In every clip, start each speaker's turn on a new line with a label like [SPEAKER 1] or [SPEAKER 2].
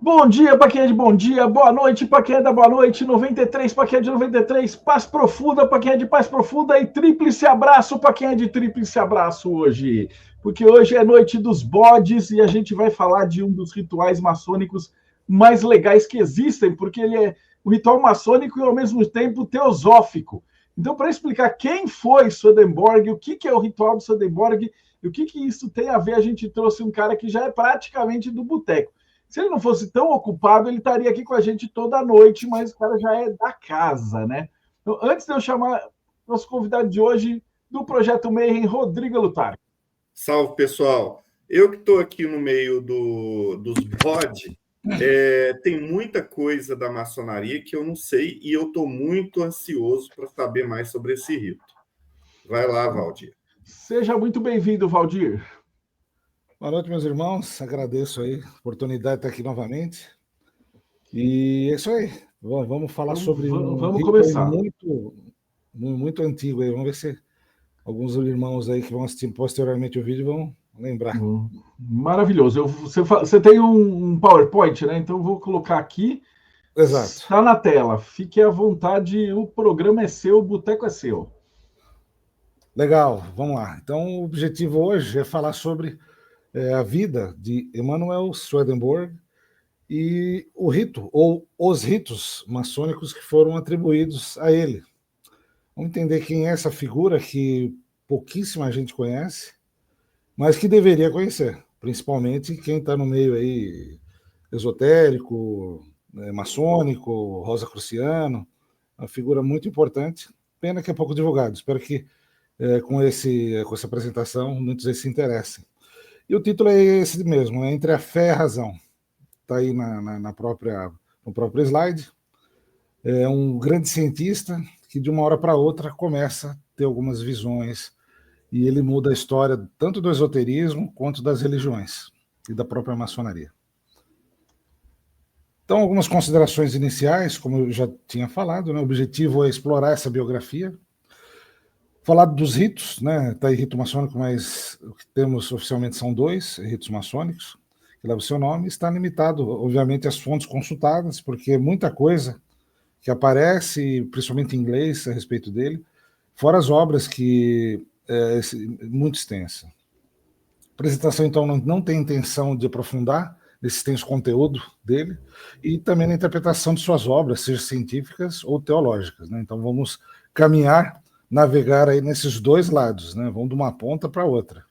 [SPEAKER 1] Bom dia para quem é de bom dia, boa noite para quem é da boa noite, 93 para quem é de 93, paz profunda para quem é de paz profunda e tríplice abraço para quem é de tríplice abraço hoje. Porque hoje é noite dos bodes e a gente vai falar de um dos rituais maçônicos mais legais que existem, porque ele é um ritual maçônico e ao mesmo tempo teosófico. Então, para explicar quem foi Swedenborg, o que é o ritual do Swedenborg e o que isso tem a ver, a gente trouxe um cara que já é praticamente do boteco. Se ele não fosse tão ocupado, ele estaria aqui com a gente toda noite, mas o cara já é da casa, né? Então, antes de eu chamar nosso convidado de hoje, do Projeto Mayhem, Rodrigo Lutar.
[SPEAKER 2] Salve, pessoal. Eu que estou aqui no meio dos BOD, tem muita coisa da maçonaria que eu não sei e eu estou muito ansioso para saber mais sobre esse rito. Vai lá, Valdir.
[SPEAKER 1] Seja muito bem-vindo, Valdir.
[SPEAKER 3] Boa noite, meus irmãos. Agradeço aí a oportunidade de estar aqui novamente. E é isso aí. Vamos falar sobre
[SPEAKER 1] vamos começar.
[SPEAKER 3] Muito antigo aí. Vamos ver se alguns irmãos aí que vão assistir posteriormente o vídeo vão lembrar.
[SPEAKER 1] Maravilhoso. Você tem um PowerPoint, né? Então eu vou colocar aqui.
[SPEAKER 3] Exato.
[SPEAKER 1] Está na tela. Fique à vontade. O programa é seu, o boteco é seu.
[SPEAKER 3] Legal. Vamos lá. Então o objetivo hoje é falar sobre a vida de Emanuel Swedenborg e o rito, ou os ritos maçônicos que foram atribuídos a ele. Vamos entender quem é essa figura que pouquíssima gente conhece, mas que deveria conhecer, principalmente quem está no meio aí esotérico, maçônico, rosacruciano, uma figura muito importante. Pena que é pouco divulgado. Espero que com essa apresentação muitos se interessem. E o título é esse mesmo, é Entre a Fé e a Razão. Está aí no próprio slide. É um grande cientista que de uma hora para outra começa a ter algumas visões e ele muda a história tanto do esoterismo quanto das religiões e da própria maçonaria. Então, algumas considerações iniciais, como eu já tinha falado, né? O objetivo é explorar essa biografia, falar dos ritos, né? Está aí rito maçônico, mas o que temos oficialmente são 2 ritos maçônicos, que leva o seu nome, está limitado, obviamente, às fontes consultadas, porque muita coisa que aparece, principalmente em inglês, a respeito dele, fora as obras que é muito extensa. A apresentação, então, não tem intenção de aprofundar nesse extenso conteúdo dele e também na interpretação de suas obras, seja científicas ou teológicas, né? Então, vamos navegar aí nesses 2 lados, né? Vamos de uma ponta para outra.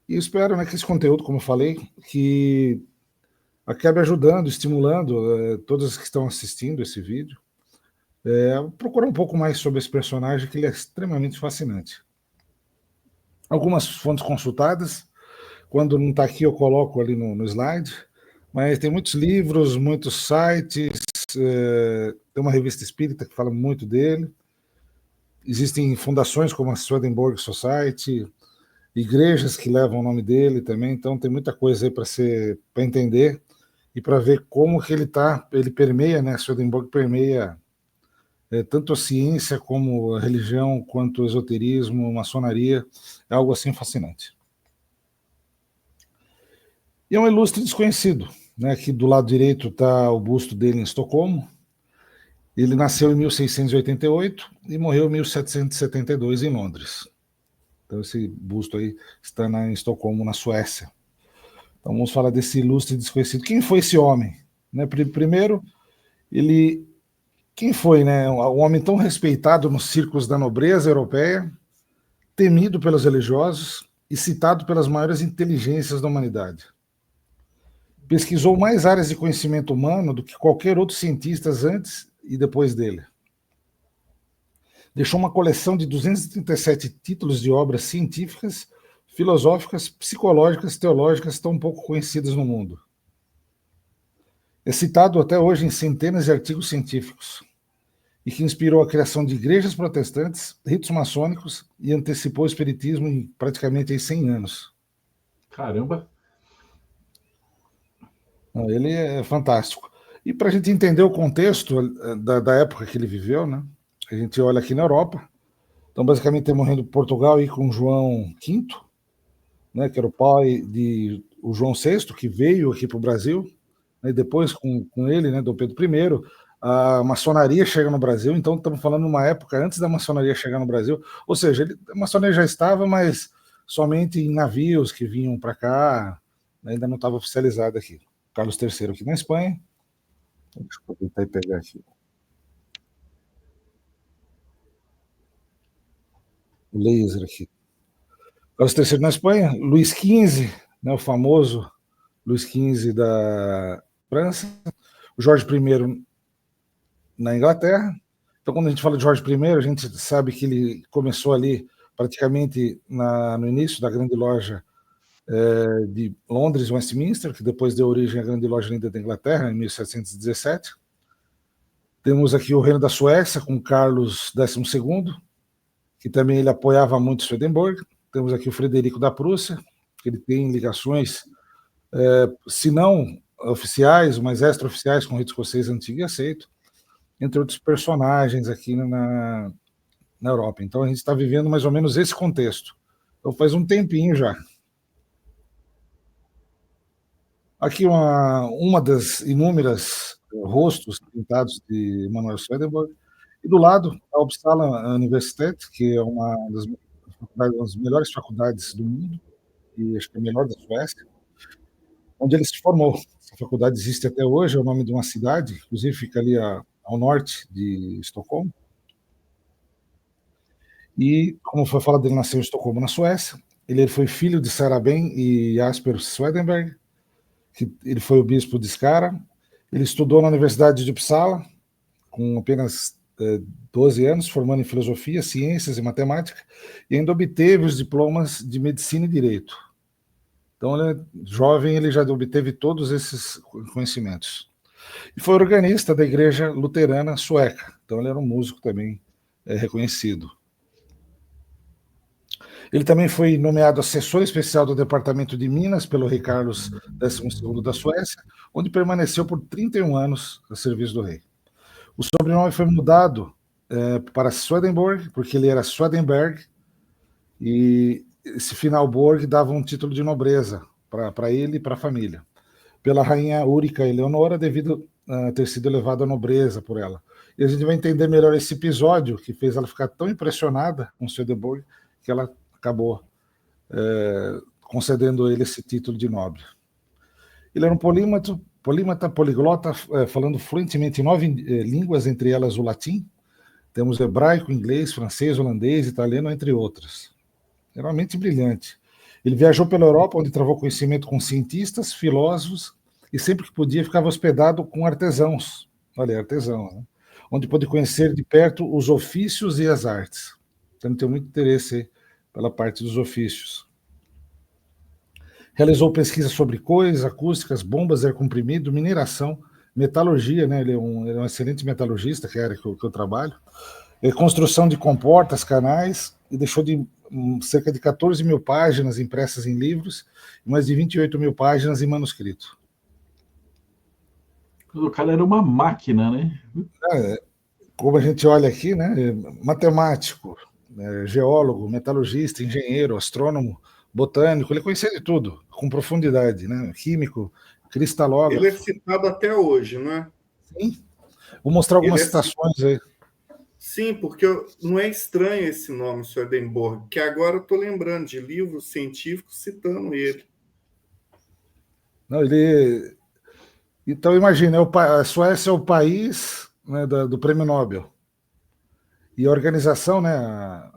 [SPEAKER 3] E espero, né, que esse conteúdo, como eu falei, que acabe ajudando, estimulando todos que estão assistindo esse vídeo, procurar um pouco mais sobre esse personagem, que ele é extremamente fascinante. Algumas fontes consultadas, quando não está aqui eu coloco ali no slide, mas tem muitos livros, muitos sites, tem uma revista espírita que fala muito dele, existem fundações como a Swedenborg Society, igrejas que levam o nome dele também, então tem muita coisa aí para entender e para ver como que ele permeia, né? Swedenborg permeia tanto a ciência como a religião, quanto o esoterismo, a maçonaria, é algo assim fascinante. E é um ilustre desconhecido, né? Aqui do lado direito está o busto dele em Estocolmo. Ele nasceu em 1688 e morreu em 1772 em Londres. Então esse busto aí está em Estocolmo, na Suécia. Então vamos falar desse ilustre desconhecido. Quem foi esse homem? Né? Primeiro, quem foi, né? Um homem tão respeitado nos círculos da nobreza europeia, temido pelos religiosos e citado pelas maiores inteligências da humanidade. Pesquisou mais áreas de conhecimento humano do que qualquer outro cientista antes e depois dele. Deixou uma coleção de 237 títulos de obras científicas, filosóficas, psicológicas, teológicas tão pouco conhecidas no mundo. É citado até hoje em centenas de artigos científicos e que inspirou a criação de igrejas protestantes, ritos maçônicos e antecipou o espiritismo em praticamente 100 anos.
[SPEAKER 1] Caramba!
[SPEAKER 3] Ele é fantástico. E para a gente entender o contexto da época que ele viveu, né? A gente olha aqui na Europa. Então, basicamente, temos morrendo Portugal aí com João V, né, que era o pai de o João VI, que veio aqui para o Brasil né, e depois com ele, né, Dom Pedro I, a maçonaria chega no Brasil, então estamos falando de uma época antes da maçonaria chegar no Brasil, ou seja, a maçonaria já estava, mas somente em navios que vinham para cá, ainda não estava oficializada aqui. Carlos III aqui na Espanha. Deixa eu aproveitar e pegar aqui o laser aqui. Carlos III na Espanha, Luís XV, né, o famoso Luís XV da França, o Jorge I na Inglaterra. Então, quando a gente fala de Jorge I, a gente sabe que ele começou ali praticamente no início da Grande Loja de Londres, Westminster, que depois deu origem à Grande Loja Linda da Inglaterra, em 1717. Temos aqui o Reino da Suécia, com Carlos XII, que também ele apoiava muito Swedenborg. Temos aqui o Frederico da Prússia, que ele tem ligações, se não oficiais, mas extraoficiais com o rito escocês antigo e aceito, entre outros personagens aqui na Europa. Então a gente está vivendo mais ou menos esse contexto. Então faz um tempinho já. Aqui uma das inúmeras rostos pintados de Emanuel Swedenborg, e do lado a Uppsala Universitet, que é uma das melhores faculdades do mundo, e acho que é a melhor da Suécia, onde ele se formou. Essa faculdade existe até hoje, é o nome de uma cidade, inclusive fica ali ao norte de Estocolmo. E, como foi falado, ele nasceu em Estocolmo, na Suécia. Ele foi filho de Sara Ben e Jasper Swedenborg, que ele foi o bispo de Skara. Ele estudou na Universidade de Uppsala, com apenas 12 anos, formando em filosofia, ciências e matemática, e ainda obteve os diplomas de medicina e direito. Então, ele, jovem, ele já obteve todos esses conhecimentos. E foi organista da Igreja Luterana Sueca. Então, ele era um músico também reconhecido. Ele também foi nomeado assessor especial do Departamento de Minas pelo rei Carlos XII da Suécia, onde permaneceu por 31 anos a serviço do rei. O sobrenome foi mudado para Swedenborg, porque ele era Swedenberg, e esse final Borg dava um título de nobreza para ele e para a família, pela rainha Úrica Eleonora, devido a ter sido elevado à nobreza por ela. E a gente vai entender melhor esse episódio, que fez ela ficar tão impressionada com Swedenborg, que ela acabou concedendo a ele esse título de nobre. Ele era um polímata, poliglota, falando fluentemente 9 línguas, entre elas o latim. Temos hebraico, inglês, francês, holandês, italiano, entre outras. Era uma mente brilhante. Ele viajou pela Europa, onde travou conhecimento com cientistas, filósofos, e sempre que podia ficava hospedado com artesãos. Olha, artesão, né? Onde pôde conhecer de perto os ofícios e as artes. Então, tem muito interesse pela parte dos ofícios. Realizou pesquisa sobre coisas, acústicas, bombas, ar comprimido, mineração, metalurgia, né? Ele é um excelente metalurgista, que é a área que eu trabalho, construção de comportas, canais, e deixou cerca de 14 mil páginas impressas em livros e mais de 28 mil páginas em manuscrito.
[SPEAKER 1] O cara era uma máquina, né?
[SPEAKER 3] Como a gente olha aqui, né? Matemático, geólogo, metalurgista, engenheiro, astrônomo, botânico, ele conhecia de tudo, com profundidade, né? Químico, cristalógrafo.
[SPEAKER 2] Ele é citado até hoje, não é?
[SPEAKER 3] Sim. Vou mostrar algumas citações aí.
[SPEAKER 2] Sim, porque não é estranho esse nome, Swedenborg, que agora eu estou lembrando de livros científicos citando ele.
[SPEAKER 3] Não, ele... Então, imagina, a Suécia é o país, né, do Prêmio Nobel. E a organização, né,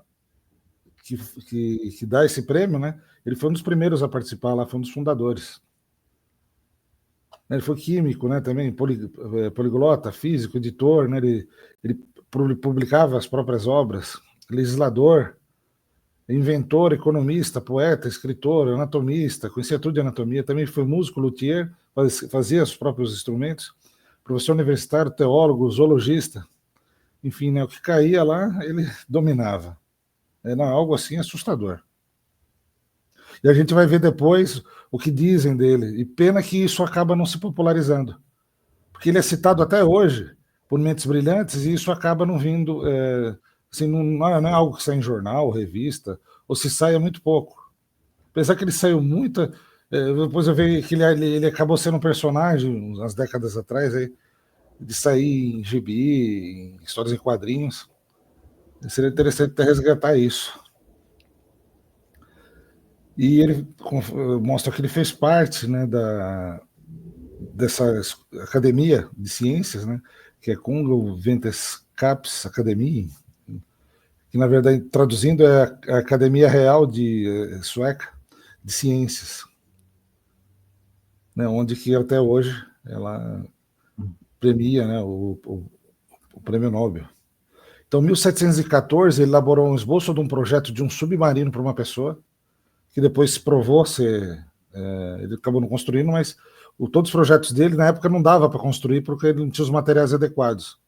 [SPEAKER 3] que dá esse prêmio, né, ele foi um dos primeiros a participar lá, foi um dos fundadores. Ele foi químico, né, também, poliglota, físico, editor, né, ele publicava as próprias obras, legislador, inventor, economista, poeta, escritor, anatomista, conhecia tudo de anatomia, também foi músico, luthier, fazia os próprios instrumentos, professor universitário, teólogo, zoologista, enfim, né, o que caía lá, ele dominava. Era algo assim assustador. E a gente vai ver depois o que dizem dele, e pena que isso acaba não se popularizando, porque ele é citado até hoje por mentes brilhantes, e isso acaba não vindo, assim, não é algo que sai em jornal, revista, ou se sai é muito pouco. Apesar que ele saiu muito, Depois eu vi que ele acabou sendo um personagem, umas décadas atrás, aí, de sair em gibi, em histórias em quadrinhos. Seria interessante resgatar isso. E ele mostra que ele fez parte, né, dessa academia de ciências, né, que é Kungl Vetenskaps Academie, que na verdade, traduzindo, é a Academia Real Sueca de Ciências, né, onde que até hoje ela premia, né, o Prêmio Nobel. Então, em 1714, ele elaborou um esboço de um projeto de um submarino para uma pessoa, que depois se provou ser... ele acabou não construindo, mas todos os projetos dele, na época, não dava para construir porque ele não tinha os materiais adequados,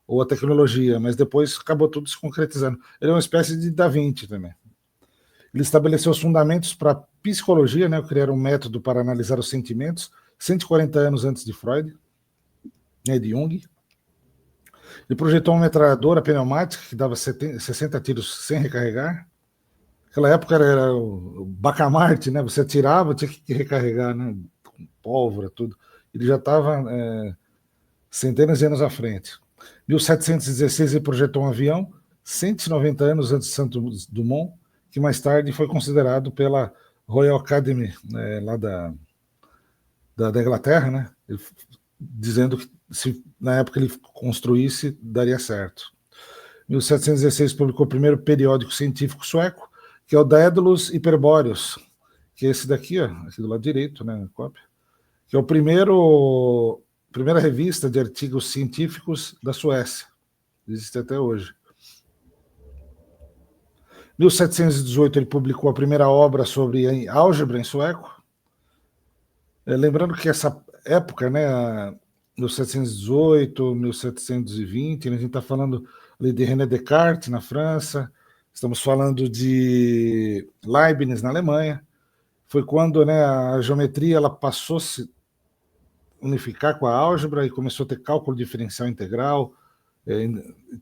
[SPEAKER 3] ou a tecnologia, mas depois acabou tudo se concretizando. Ele é uma espécie de Da Vinci também. Ele estabeleceu os fundamentos para a psicologia, né, criar um método para analisar os sentimentos, 140 anos antes de Freud, né, de Jung. Ele projetou uma metralhadora pneumática que dava 60 tiros sem recarregar. Naquela época era o Bacamarte, né? Você atirava, tinha que recarregar, né? Com pólvora, tudo. Ele já estava centenas de anos à frente. Em 1716 ele projetou um avião, 190 anos antes de Santos Dumont, que mais tarde foi considerado pela Royal Academy, né, lá da Inglaterra, né? Dizendo que se na época ele construísse, daria certo. Em 1716 publicou o primeiro periódico científico sueco, que é o Daedalus Hyperboreus, que é esse daqui, ó, aqui do lado direito, né, cópia, que é o primeira revista de artigos científicos da Suécia. Existe até hoje. Em 1718 ele publicou a primeira obra sobre álgebra em sueco. Lembrando que essa época, né, 1718, 1720, a gente está falando ali de René Descartes na França, estamos falando de Leibniz na Alemanha. Foi quando, né, a geometria ela passou a se unificar com a álgebra e começou a ter cálculo diferencial integral,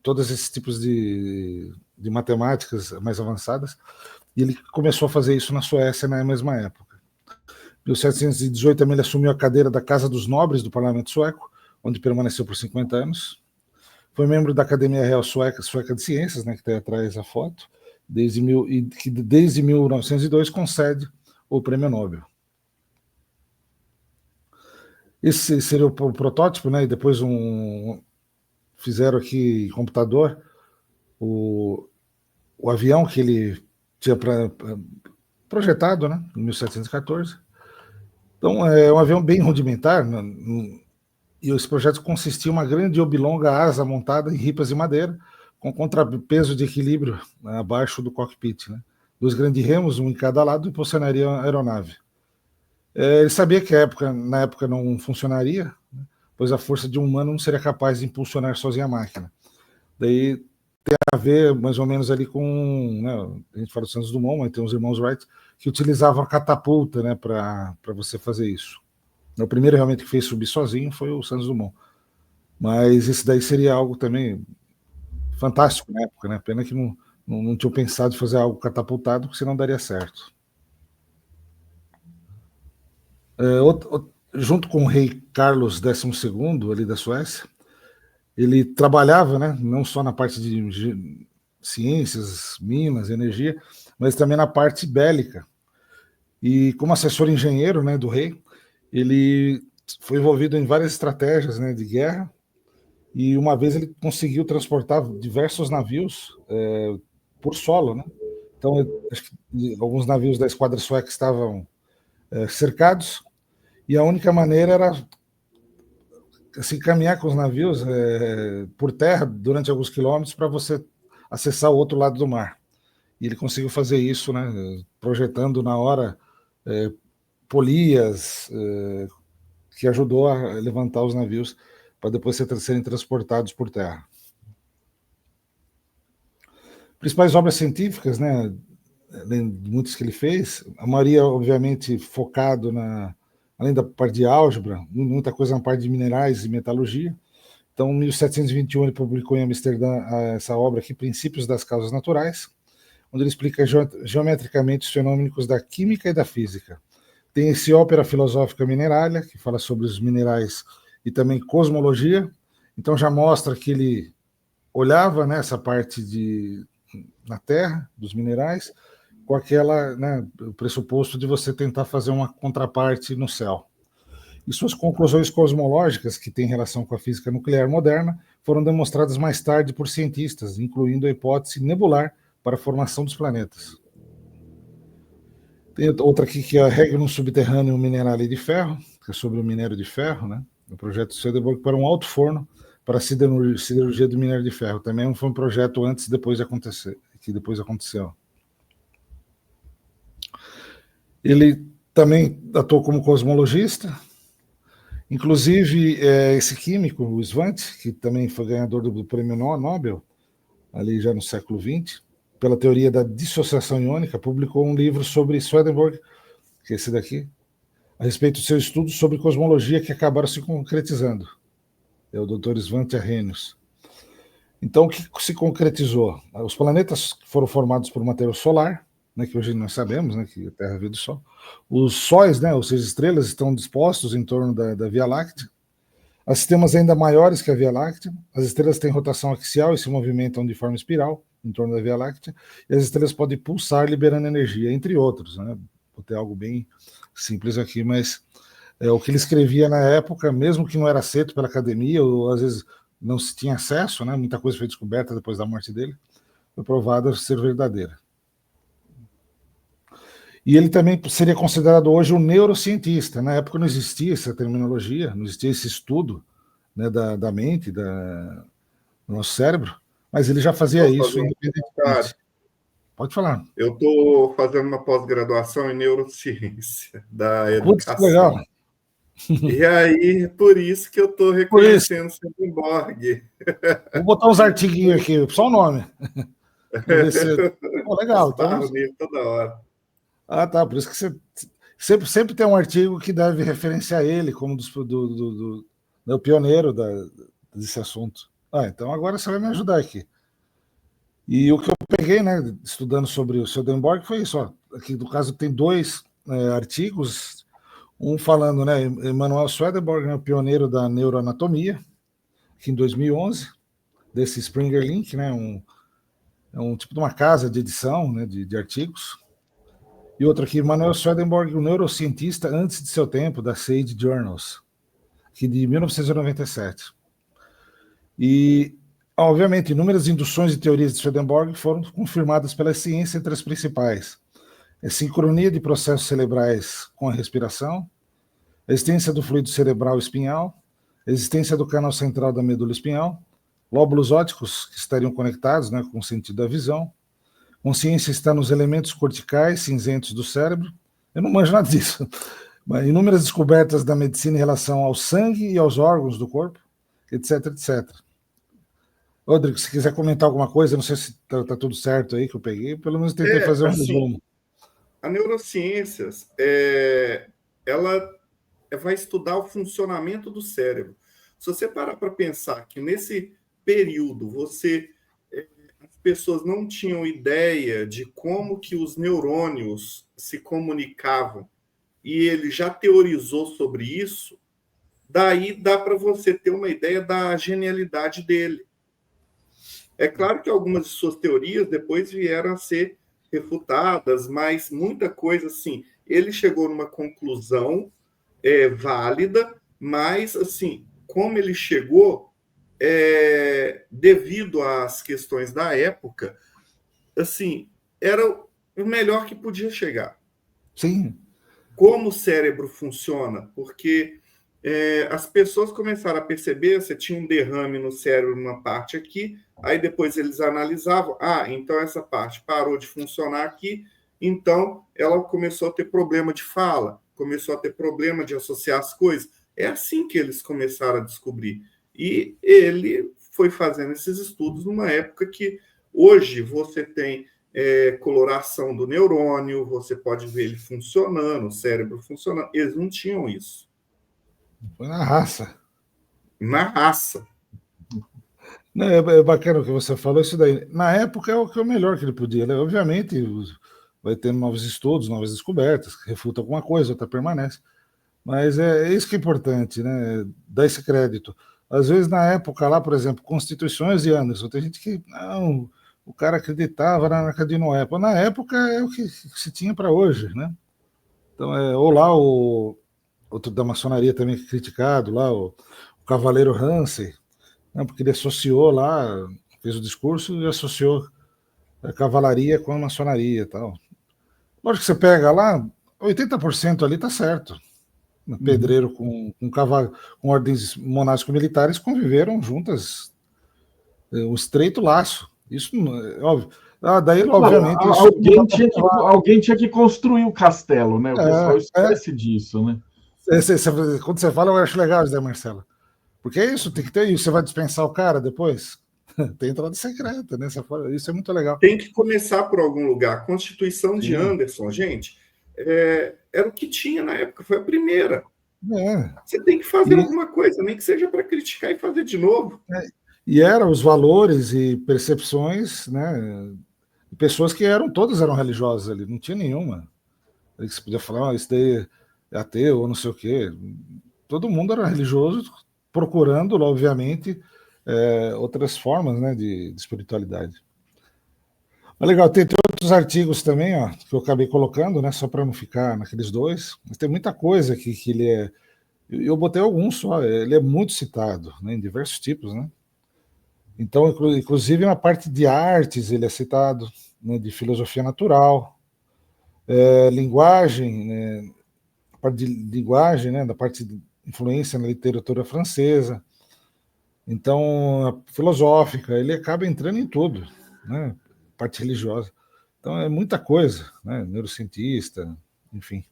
[SPEAKER 3] todos esses tipos de matemáticas mais avançadas. E ele começou a fazer isso na Suécia na mesma época. Em 1718 também ele assumiu a cadeira da Casa dos Nobres do Parlamento Sueco, onde permaneceu por 50 anos. Foi membro da Academia Real Sueca de Ciências, né, que está atrás da foto, que desde 1902 concede o Prêmio Nobel. Esse seria o protótipo, né, e depois fizeram aqui em computador o avião que ele tinha projetado, né, em 1714. Então, é um avião bem rudimentar, né, e esse projeto consistia em uma grande e oblonga asa montada em ripas de madeira, com contrapeso de equilíbrio, né, abaixo do cockpit, né? 2 grandes remos, um em cada lado, impulsionaria a aeronave. Ele sabia que na época não funcionaria, né, pois a força de um humano não seria capaz de impulsionar sozinha a máquina. Daí tem a ver mais ou menos ali com, né, a gente fala do Santos Dumont, mas tem os irmãos Wright, que utilizavam a catapulta, né, para você fazer isso. O primeiro realmente que fez subir sozinho foi o Santos Dumont. Mas esse daí seria algo também fantástico na época, né? Pena que não tinham pensado em fazer algo catapultado, porque senão daria certo. Junto com o rei Carlos XII, ali da Suécia, ele trabalhava, né, não só na parte de ciências, minas, energia, mas também na parte bélica. E como assessor engenheiro, né, do rei, ele foi envolvido em várias estratégias, né, de guerra, e uma vez ele conseguiu transportar diversos navios por solo, né? Então, acho que alguns navios da esquadra sueca estavam cercados, e a única maneira era assim, caminhar com os navios por terra durante alguns quilômetros para você acessar o outro lado do mar. E ele conseguiu fazer isso, né, projetando na hora polias, que ajudou a levantar os navios para depois serem transportados por terra. Principais obras científicas, né, além de muitas que ele fez, a maioria, obviamente, focado além da parte de álgebra, muita coisa na parte de minerais e metalurgia. Então, em 1721, ele publicou em Amsterdã essa obra aqui, Princípios das Causas Naturais, onde ele explica geometricamente os fenômenos da química e da física. Tem esse Ópera Filosófica Minerária, que fala sobre os minerais e também cosmologia. Então já mostra que ele olhava, né, essa parte na Terra, dos minerais, com aquela, né, o pressuposto de você tentar fazer uma contraparte no céu. E suas conclusões cosmológicas, que têm relação com a física nuclear moderna, foram demonstradas mais tarde por cientistas, incluindo a hipótese nebular para a formação dos planetas. Tem outra aqui que é a Regnum Subterraneum Minerale de Ferro, que é sobre o minério de ferro, né? O projeto Swedenborg para um alto forno para a siderurgia do minério de ferro. Também foi um projeto antes e depois de acontecer, que depois aconteceu. Ele também atuou como cosmologista, inclusive esse químico, o Svante, que também foi ganhador do prêmio Nobel, ali já no século XX, pela teoria da dissociação iônica, publicou um livro sobre Swedenborg, que é esse daqui, a respeito do seu estudo sobre cosmologia que acabaram se concretizando. É o Dr. Svante Arrhenius. Então, o que se concretizou? Os planetas foram formados por matéria solar, né, que hoje nós sabemos, né, que a Terra veio do Sol. Os sóis, né, ou seja, estrelas, estão dispostos em torno da Via Láctea. Há sistemas ainda maiores que a Via Láctea. As estrelas têm rotação axial e se movimentam de forma espiral em torno da Via Láctea. E as estrelas podem pulsar liberando energia, entre outros. Né? Vou ter algo bem simples aqui, mas o que ele escrevia na época, mesmo que não era aceito pela academia, ou às vezes não se tinha acesso, né? Muita coisa foi descoberta depois da morte dele, foi provada ser verdadeira. E ele também seria considerado hoje um neurocientista. Na época não existia essa terminologia, não existia esse estudo, né, da mente, do nosso cérebro, mas ele já fazia isso independentemente. Pode falar.
[SPEAKER 2] Eu estou fazendo uma pós-graduação em neurociência da educação.
[SPEAKER 3] Putz, legal.
[SPEAKER 2] E aí, por isso que eu estou reconhecendo o Swedenborg.
[SPEAKER 3] Vou botar uns artiguinhos aqui, só o nome. Oh, legal.
[SPEAKER 2] Então... toda hora.
[SPEAKER 3] Ah, tá. Por isso que você sempre tem um artigo que deve referenciar ele como do pioneiro desse assunto. Ah, então agora você vai me ajudar aqui. E o que eu peguei, né, estudando sobre o Swedenborg foi isso. Ó. Aqui, no caso, tem dois artigos. Um falando, né, Emanuel Swedenborg, né, o pioneiro da neuroanatomia, que em 2011, desse Springer Link, né, é um tipo de uma casa de edição, né, de artigos. E outro aqui, Emanuel Swedenborg, o neurocientista antes de seu tempo, da Sage Journals, que de 1997. E, obviamente, inúmeras induções e teorias de Swedenborg foram confirmadas pela ciência entre as principais. A sincronia de processos cerebrais com a respiração, a existência do fluido cerebral espinhal, a existência do canal central da medula espinhal, lóbulos ópticos que estariam conectados, né, com o sentido da visão. Consciência está nos elementos corticais cinzentos do cérebro. Eu não manjo nada disso. Mas inúmeras descobertas da medicina em relação ao sangue e aos órgãos do corpo, etc, etc. Rodrigo, se quiser comentar alguma coisa, não sei se está tudo certo aí que eu peguei, pelo menos tentei fazer um resumo.
[SPEAKER 2] A neurociências, ela vai estudar o funcionamento do cérebro. Se você parar para pensar que nesse período as pessoas não tinham ideia de como que os neurônios se comunicavam e ele já teorizou sobre isso, daí dá para você ter uma ideia da genialidade dele. É claro que algumas de suas teorias depois vieram a ser refutadas, mas muita coisa assim, ele chegou numa conclusão válida, mas assim, como ele chegou, devido às questões da época, assim, era o melhor que podia chegar.
[SPEAKER 3] Sim.
[SPEAKER 2] Como o cérebro funciona, porque as pessoas começaram a perceber, você tinha um derrame no cérebro numa parte aqui, aí depois eles analisavam, então essa parte parou de funcionar aqui, então ela começou a ter problema de fala, começou a ter problema de associar as coisas. É assim que eles começaram a descobrir. E ele foi fazendo esses estudos numa época que hoje você tem coloração do neurônio, você pode ver ele funcionando, o cérebro funcionando. Eles não tinham isso.
[SPEAKER 3] Foi na raça.
[SPEAKER 2] Na raça.
[SPEAKER 3] Não, é bacana o que você falou, isso daí. Na época é o melhor que ele podia. Né? Obviamente, vai tendo novos estudos, novas descobertas, que refuta alguma coisa, outra permanece. Mas é isso que é importante, né? Dar esse crédito. Às vezes, na época lá, por exemplo, Constituições de Anderson, tem gente que, não, o cara acreditava na Arca de Noé. Pô, na época é o que se tinha para hoje, né? Então, ou lá o outro da maçonaria também criticado, lá o Cavaleiro Hansen, né? Porque ele associou lá, fez o discurso e associou a cavalaria com a maçonaria e tal. Lógico que você pega lá, 80% ali tá certo. Pedreiro com ordens monásticos-militares conviveram juntas, um estreito laço. Isso é óbvio. Daí, obviamente.
[SPEAKER 1] Alguém tinha que construir o castelo, né? O pessoal esquece disso, né?
[SPEAKER 3] Quando você fala, eu acho legal, José Marcelo. Porque é isso, tem que ter isso. Você vai dispensar o cara depois? Tem entrada secreta, né? Isso é muito legal.
[SPEAKER 2] Tem que começar por algum lugar. A Constituição de Anderson, gente, era o que tinha na época, foi a primeira. Você tem que fazer alguma coisa, nem que seja para criticar e fazer de novo.
[SPEAKER 3] E eram os valores e percepções, né? Pessoas que todas eram religiosas ali, não tinha nenhuma. Aí você podia falar, isso daí é ateu ou não sei o quê. Todo mundo era religioso, procurando, obviamente, outras formas, né, de espiritualidade. Mas legal, tem outros artigos também, ó, que eu acabei colocando, né, só para não ficar naqueles dois. Mas tem muita coisa que ele é. Eu botei alguns só, ele é muito citado, né, em diversos tipos, né? Então, inclusive na parte de artes ele é citado, né, de filosofia natural, linguagem, né, a parte de linguagem, né, da parte de influência na literatura francesa. Então, a filosófica, ele acaba entrando em tudo, né, parte religiosa. Então, é muita coisa, né, neurocientista, enfim.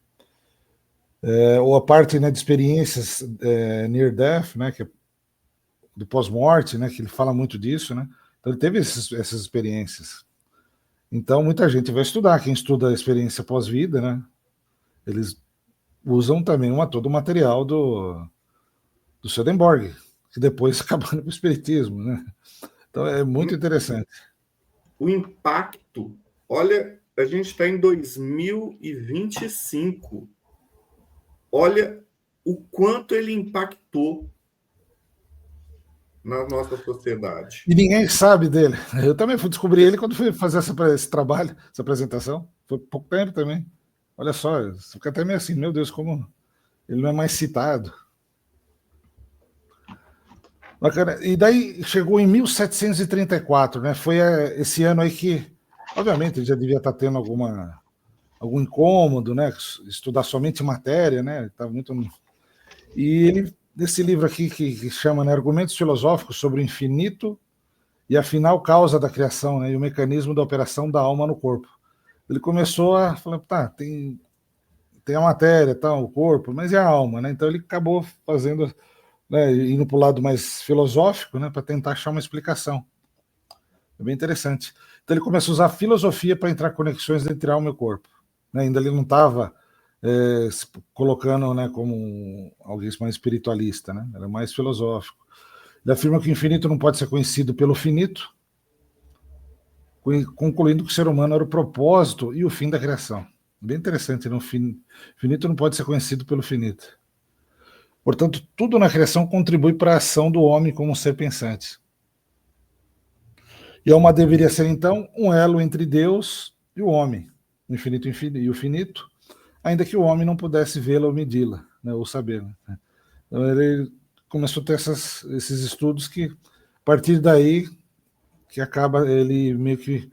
[SPEAKER 3] Ou a parte, né, de experiências near death, né, que é do pós-morte, né, que ele fala muito disso, né? Então ele teve essas experiências. Então muita gente vai estudar, quem estuda a experiência pós-vida, né? Eles usam também todo o material do Swedenborg, que depois acaba no espiritismo, né? Então é muito interessante.
[SPEAKER 2] O impacto, olha, a gente está em 2025. Olha o quanto ele impactou na nossa sociedade.
[SPEAKER 3] E ninguém sabe dele. Eu também fui descobrir ele quando fui fazer esse trabalho, essa apresentação. Foi pouco tempo também. Olha só, você fica até meio assim, meu Deus, como ele não é mais citado. Bacana. E daí chegou em 1734, né? Foi esse ano aí que, obviamente, ele já devia estar tendo algum incômodo, né? Estudar somente matéria, né? Estava muito. E ele, nesse livro aqui que chama, né, Argumentos Filosóficos sobre o Infinito e a Final Causa da Criação, né? E o mecanismo da operação da alma no corpo. Ele começou a falar, tá, tem a matéria, tá, o corpo, mas e a alma, né? Então ele acabou fazendo, né, indo para o lado mais filosófico, né, para tentar achar uma explicação. É bem interessante. Então ele começou a usar a filosofia para entrar conexões entre alma e corpo. Né? Ainda ele não estava se colocando, né, como alguém mais espiritualista, né? Era mais filosófico. Ele afirma que o infinito não pode ser conhecido pelo finito, concluindo que o ser humano era o propósito e o fim da criação. Bem interessante, né? O finito não pode ser conhecido pelo finito. Portanto, tudo na criação contribui para a ação do homem como um ser pensante. E a alma deveria ser, então, um elo entre Deus e o homem, o infinito e o finito, ainda que o homem não pudesse vê-la ou medi-la, né, ou saber. Né? Então, ele começou a ter esses estudos que, a partir daí, que acaba ele meio que...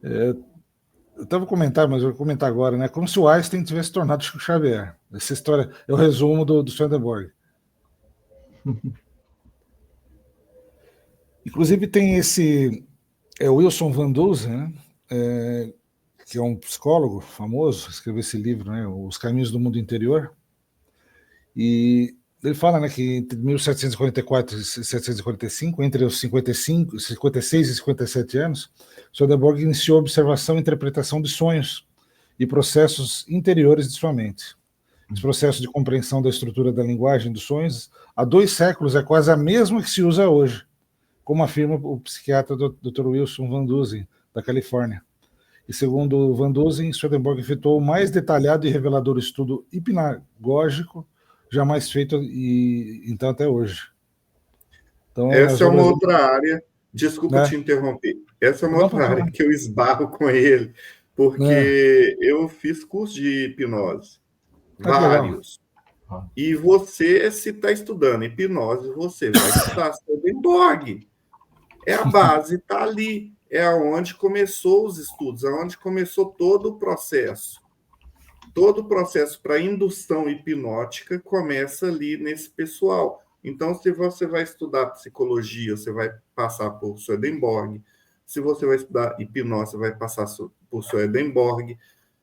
[SPEAKER 3] eu estava comentando, mas eu vou comentar agora, né? Como se o Einstein tivesse tornado Chico Xavier. Essa história é o resumo do Swedenborg. Inclusive tem esse Wilson Van Dusen, né? Que é um psicólogo famoso, escreveu esse livro, né? Os Caminhos do Mundo Interior. E ele fala, né, que entre 1744 e 1745, entre os 56 e 57 anos, Swedenborg iniciou a observação e interpretação de sonhos e processos interiores de sua mente. Esse processo de compreensão da estrutura da linguagem dos sonhos, há 2 séculos, é quase a mesma que se usa hoje, como afirma o psiquiatra Dr. Wilson Van Dusen, da Califórnia. E segundo Van Dusen, Swedenborg efetuou o mais detalhado e revelador estudo hipnagógico jamais feito, e então até hoje. Então,
[SPEAKER 2] essa é uma outra área, desculpa
[SPEAKER 3] né?
[SPEAKER 2] te interromper, essa é uma
[SPEAKER 3] Não,
[SPEAKER 2] outra área que eu esbarro com ele, porque eu fiz curso de hipnose, vários. E você, se está estudando hipnose, você vai estudar Swedenborg. É a base, está ali. É aonde começou os estudos, aonde começou todo o processo. Todo o processo para indução hipnótica começa ali nesse pessoal. Então, se você vai estudar psicologia, você vai passar por Swedenborg. Se você vai estudar hipnose, você vai passar por Swedenborg.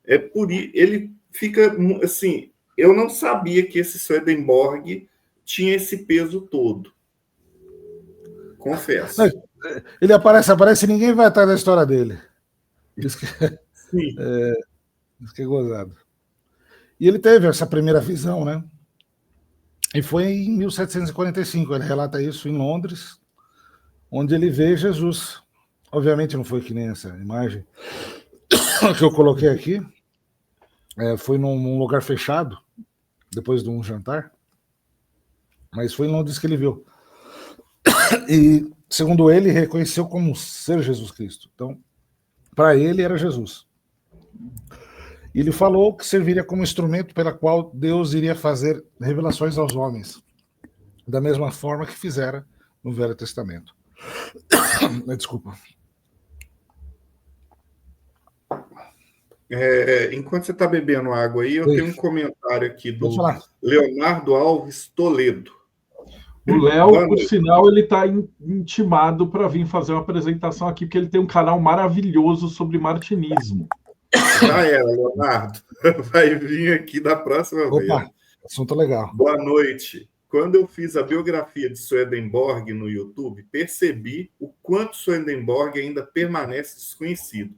[SPEAKER 2] É por ele fica assim. Eu não sabia que esse Swedenborg tinha esse peso todo. Confesso.
[SPEAKER 3] Ele aparece e ninguém vai atrás da história dele. Isso que,
[SPEAKER 2] Sim.
[SPEAKER 3] Isso que é gozado. E ele teve essa primeira visão, né? E foi em 1745, ele relata isso em Londres, onde ele vê Jesus. Obviamente não foi que nem essa imagem que eu coloquei aqui. Foi num lugar fechado, depois de um jantar. Mas foi em Londres que ele viu. E, segundo ele, reconheceu como ser Jesus Cristo. Então, para ele era Jesus. E ele falou que serviria como instrumento pela qual Deus iria fazer revelações aos homens, da mesma forma que fizera no Velho Testamento. Desculpa.
[SPEAKER 2] Enquanto você está bebendo água aí, eu tenho um comentário aqui do Leonardo Alves Toledo.
[SPEAKER 1] O Léo, por sinal, ele está intimado para vir fazer uma apresentação aqui, porque ele tem um canal maravilhoso sobre martinismo.
[SPEAKER 2] Já era, Leonardo. Vai vir aqui da próxima vez.
[SPEAKER 3] Assunto legal.
[SPEAKER 2] Boa noite. Quando eu fiz a biografia de Swedenborg no YouTube, percebi o quanto Swedenborg ainda permanece desconhecido.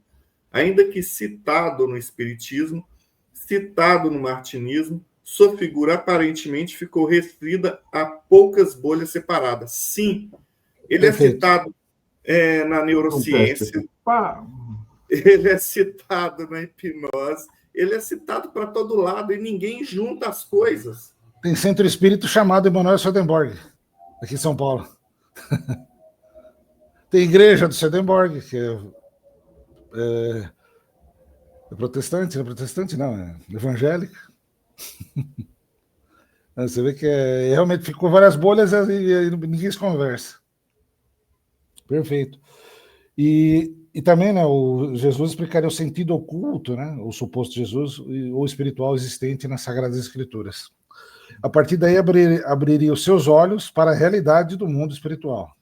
[SPEAKER 2] Ainda que citado no Espiritismo, citado no Martinismo, sua figura aparentemente ficou restrita a poucas bolhas separadas. Sim, ele é citado na neurociência, ele é citado na hipnose, ele é citado para todo lado e ninguém junta as coisas.
[SPEAKER 3] Tem centro espírito chamado Emanuel Swedenborg, aqui em São Paulo. Tem igreja do Swedenborg, que é protestante, não é protestante, não, é evangélica. Você vê que realmente ficou várias bolhas e ninguém se conversa. Perfeito. E também, né, o Jesus explicaria o sentido oculto, né, o suposto Jesus, ou espiritual existente nas Sagradas Escrituras. A partir daí, abriria os seus olhos para a realidade do mundo espiritual.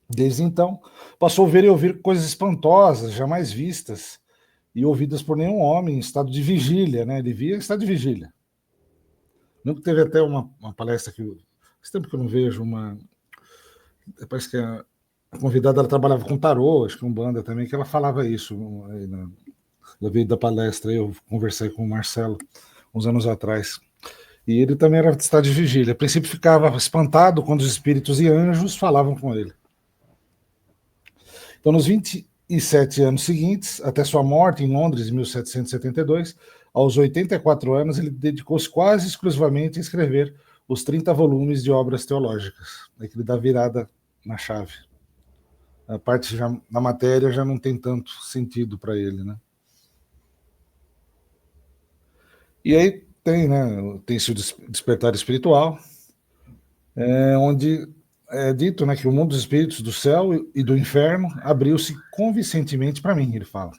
[SPEAKER 3] Desde então, passou a ver e ouvir coisas espantosas, jamais vistas e ouvidas por nenhum homem em estado de vigília, né? Ele via em estado de vigília. Nunca teve até uma palestra que faz tempo que eu não vejo parece que a convidada ela trabalhava com tarô, acho que com banda também, que ela falava isso. Ela veio da palestra, eu conversei com o Marcelo uns anos atrás. E ele também era de estado de vigília. A princípio ficava espantado quando os espíritos e anjos falavam com ele. Então, nos 27 anos seguintes, até sua morte em Londres, em 1772, aos 84 anos, ele dedicou-se quase exclusivamente a escrever os 30 volumes de obras teológicas. É que ele dá virada na chave. A parte da matéria já não tem tanto sentido para ele, né? E aí tem-se o despertar espiritual, onde é dito, né, que o mundo dos espíritos do céu e do inferno abriu-se convincentemente para mim, ele fala.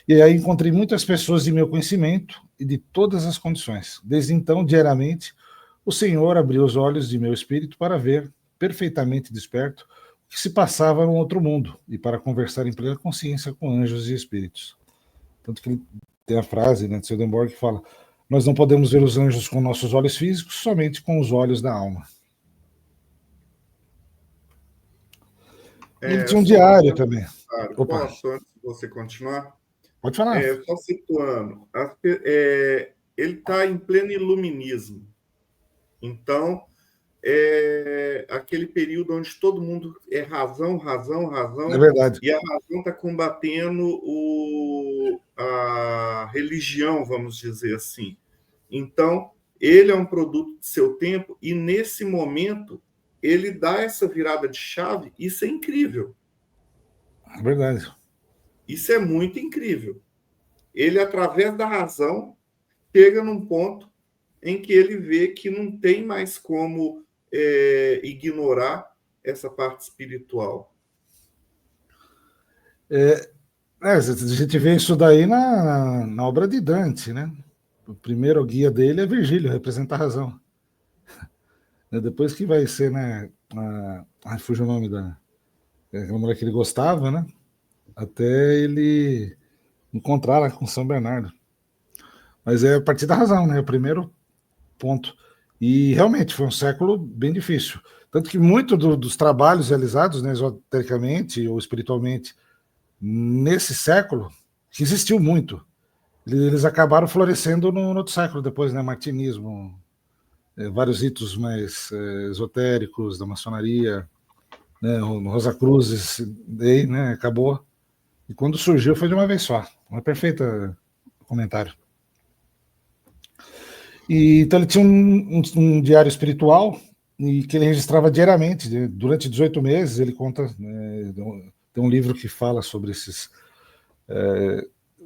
[SPEAKER 3] E aí encontrei muitas pessoas de meu conhecimento e de todas as condições. Desde então, diariamente, o Senhor abriu os olhos de meu espírito para ver, perfeitamente desperto, o que se passava no outro mundo e para conversar em plena consciência com anjos e espíritos. Tanto que ele tem a frase, né, de Swedenborg que fala: nós não podemos ver os anjos com nossos olhos físicos, somente com os olhos da alma. Ele tinha um diário também.
[SPEAKER 2] Posso, antes de você continuar?
[SPEAKER 3] Pode falar.
[SPEAKER 2] Só situando, ele está em pleno iluminismo. Então, é aquele período onde todo mundo é razão,
[SPEAKER 3] É verdade.
[SPEAKER 2] e a razão está combatendo a religião, vamos dizer assim. Então, ele é um produto de seu tempo, e nesse momento ele dá essa virada de chave. Isso é incrível.
[SPEAKER 3] É verdade.
[SPEAKER 2] Isso é muito incrível. Ele, através da razão, chega num ponto em que ele vê que não tem mais como ignorar essa parte espiritual.
[SPEAKER 3] A gente vê isso daí na obra de Dante, né? O primeiro guia dele é Virgílio, representa a razão. Depois que vai ser, né? Fugiu o nome daquela mulher que ele gostava, né? Até ele encontrar lá com São Bernardo. Mas é a partir da razão, né? O primeiro ponto. E realmente foi um século bem difícil. Tanto que muito dos trabalhos realizados, né, esotericamente ou espiritualmente, nesse século, que existiu muito, eles acabaram florescendo no outro século depois, né? Martinismo, vários ritos mais esotéricos da maçonaria, né? O Rosa Cruzes, daí, né? Acabou. E quando surgiu foi de uma vez só. Uma perfeita comentário. E, então ele tinha um diário espiritual e que ele registrava diariamente, durante 18 meses. Ele conta, tem um livro que fala sobre esses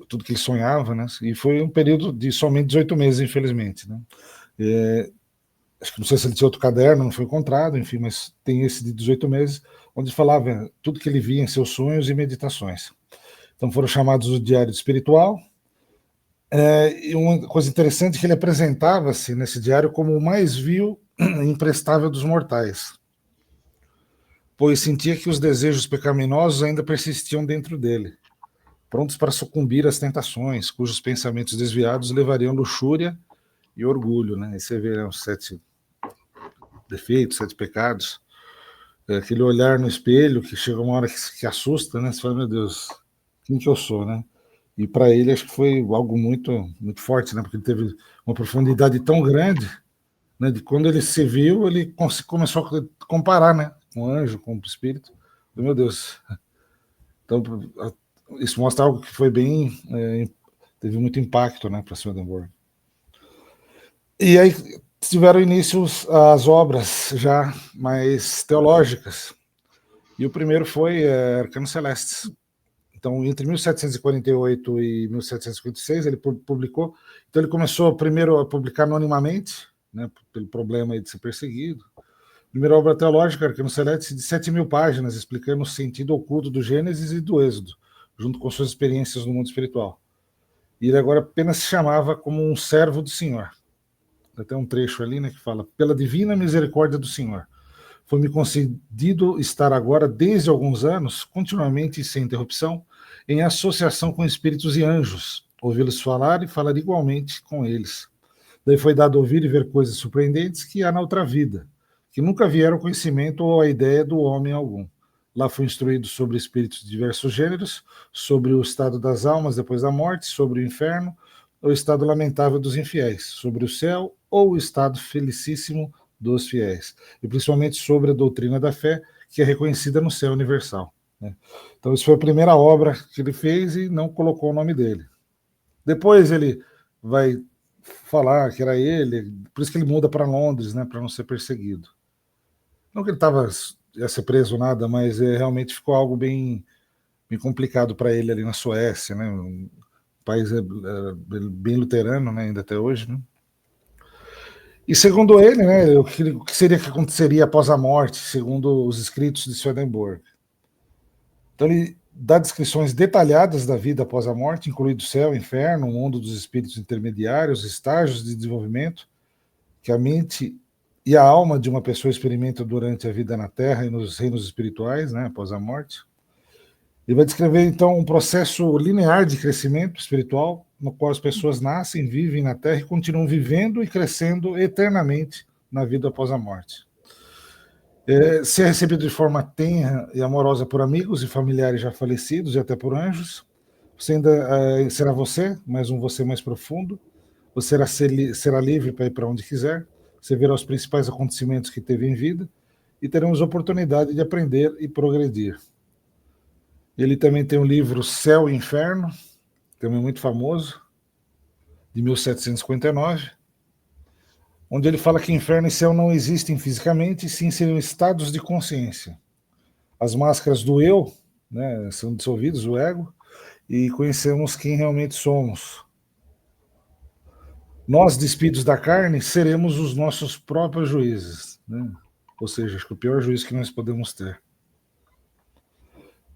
[SPEAKER 3] tudo que ele sonhava, né? E foi um período de somente 18 meses, infelizmente, né? Acho que não sei se ele tinha outro caderno, não foi encontrado, enfim, mas tem esse de 18 meses, onde falava tudo que ele via em seus sonhos e meditações. Então foram chamados o diário espiritual. E uma coisa interessante é que ele apresentava-se nesse diário como o mais vil e imprestável dos mortais, pois sentia que os desejos pecaminosos ainda persistiam dentro dele, prontos para sucumbir às tentações, cujos pensamentos desviados levariam luxúria e orgulho, né? Aí você vê, né, os 7 defeitos, 7 pecados, aquele olhar no espelho que chega uma hora que assusta, né? Você fala, meu Deus, quem que eu sou, né? E para ele acho que foi algo muito, muito forte, né? Porque ele teve uma profundidade tão grande, né? De quando ele se viu, ele começou a comparar, né? Com o anjo, com o espírito. Meu Deus. Então isso mostra algo que foi bem, teve muito impacto, né? Para Swedenborg. E aí tiveram início as obras já mais teológicas. E o primeiro foi Arcanos Celestes. Então, entre 1748 e 1756, ele publicou. Então, ele começou primeiro a publicar anonimamente, né, pelo problema de ser perseguido. Primeira obra teológica, Arcanos Celestes, de 7.000 páginas, explicando o sentido oculto do Gênesis e do Êxodo, junto com suas experiências no mundo espiritual. E ele agora apenas se chamava como um servo do Senhor. Tem um trecho ali, né, que fala: pela divina misericórdia do Senhor, foi-me concedido estar agora, desde alguns anos, continuamente e sem interrupção, em associação com espíritos e anjos, ouvi-los falar e falar igualmente com eles. Daí foi dado ouvir e ver coisas surpreendentes que há na outra vida, que nunca vieram ao conhecimento ou à ideia do homem algum. Lá fui instruído sobre espíritos de diversos gêneros, sobre o estado das almas depois da morte, sobre o inferno, o estado lamentável dos infiéis, sobre o céu ou o estado felicíssimo dos fiéis, e principalmente sobre a doutrina da fé, que é reconhecida no céu universal, né? Então, isso foi a primeira obra que ele fez e não colocou o nome dele. Depois ele vai falar que era ele, por isso que ele muda para Londres, né, para não ser perseguido. Não que ele ia ser preso nada, mas realmente ficou algo bem, bem complicado para ele ali na Suécia, né? Um país bem luterano, né, ainda até hoje, né? E segundo ele, né, o que seria que aconteceria após a morte, segundo os escritos de Swedenborg. Então ele dá descrições detalhadas da vida após a morte, incluindo o céu, o inferno, o mundo dos espíritos intermediários, estágios de desenvolvimento que a mente e a alma de uma pessoa experimentam durante a vida na Terra e nos reinos espirituais, né, após a morte. Ele vai descrever, então, um processo linear de crescimento espiritual, no qual as pessoas nascem, vivem na Terra e continuam vivendo e crescendo eternamente na vida após a morte. Ser recebido de forma tenra e amorosa por amigos e familiares já falecidos e até por anjos. Você ainda será você, mas um você mais profundo. Você será livre para ir para onde quiser. Você verá os principais acontecimentos que teve em vida e teremos oportunidade de aprender e progredir. Ele também tem o livro Céu e Inferno, também muito famoso, de 1759, onde ele fala que inferno e céu não existem fisicamente, sim seriam estados de consciência. As máscaras do eu, né, são dissolvidas, o ego, e conhecemos quem realmente somos. Nós, despidos da carne, seremos os nossos próprios juízes, né? Ou seja, acho que o pior juízo que nós podemos ter.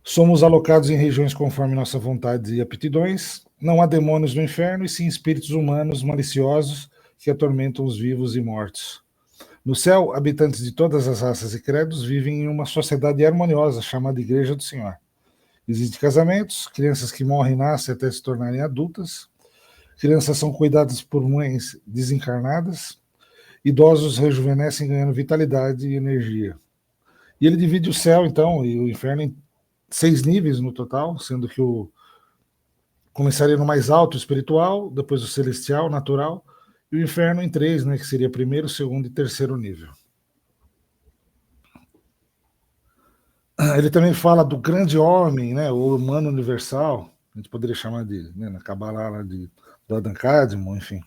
[SPEAKER 3] Somos alocados em regiões conforme nossa vontade e aptidões. Não há demônios no inferno, e sim espíritos humanos maliciosos que atormentam os vivos e mortos. No céu, habitantes de todas as raças e credos vivem em uma sociedade harmoniosa chamada Igreja do Senhor. Existem casamentos, crianças que morrem e nascem até se tornarem adultas, crianças são cuidadas por mães desencarnadas, idosos rejuvenescem ganhando vitalidade e energia. E ele divide o céu, então, e o inferno em 6 níveis no total, sendo que o começaria no mais alto, espiritual, depois o celestial, natural, e o inferno em 3, né, que seria primeiro, segundo e terceiro nível. Ele também fala do grande homem, né, o humano universal, a gente poderia chamar de, né, na Kabbalah, do Adam Kadmon, enfim.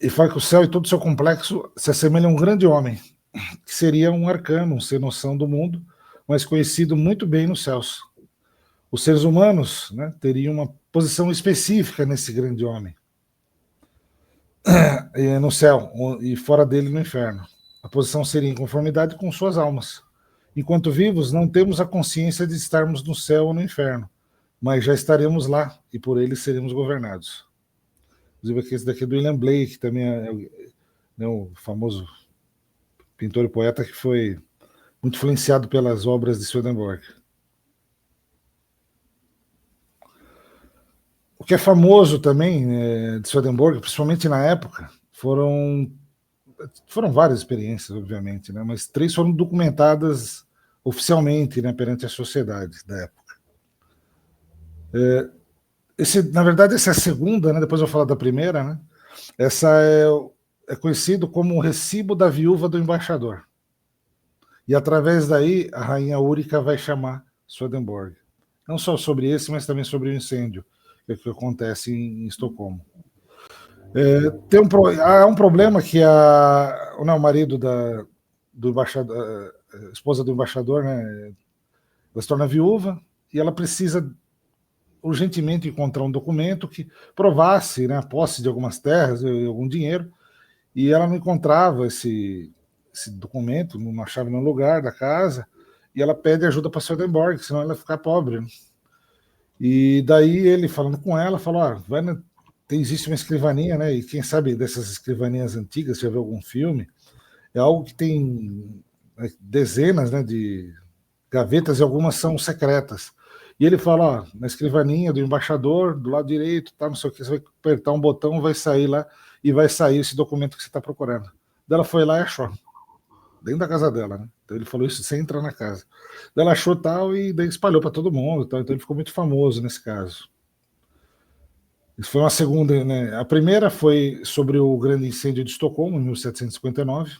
[SPEAKER 3] E fala que o céu e todo o seu complexo se assemelham a um grande homem, que seria um arcano, um sem noção do mundo, mas conhecido muito bem nos céus. Os seres humanos, né, teriam uma posição específica nesse grande homem, no céu, e fora dele no inferno. A posição seria em conformidade com suas almas. Enquanto vivos, não temos a consciência de estarmos no céu ou no inferno, mas já estaremos lá, e por ele seremos governados. Inclusive, aqui, esse daqui é do William Blake, que também é o famoso pintor e poeta que foi muito influenciado pelas obras de Swedenborg. O que é famoso também de Swedenborg, principalmente na época, foram várias experiências, obviamente, né, mas 3 foram documentadas oficialmente, né, perante a sociedade da época. Na verdade, essa é a segunda, né, depois eu vou falar da primeira, né, essa é conhecido como o recibo da viúva do embaixador. E através daí, a rainha Úrica vai chamar Swedenborg. Não só sobre esse, mas também sobre o incêndio que acontece em Estocolmo. Há um problema que o marido do embaixador, a esposa do embaixador, né, ela se torna viúva e ela precisa urgentemente encontrar um documento que provasse, né, a posse de algumas terras e algum dinheiro, e ela não encontrava esse documento, não achava no lugar da casa, e ela pede ajuda para Swedenborg, senão ela vai ficar pobre, né? E daí ele, falando com ela, falou, existe uma escrivaninha, né, e quem sabe dessas escrivaninhas antigas, se já viu algum filme, é algo que tem dezenas, né, de gavetas, e algumas são secretas. E ele fala, na escrivaninha do embaixador, do lado direito, tá, não sei o que, você vai apertar um botão, vai sair lá, e vai sair esse documento que você está procurando. Daí ela foi lá e achou, dentro da casa dela, né? Então ele falou isso sem entrar na casa. Daí ela achou tal, e daí espalhou para todo mundo, tal, então ele ficou muito famoso nesse caso. Isso foi uma segunda, né? A primeira foi sobre o grande incêndio de Estocolmo, em 1759.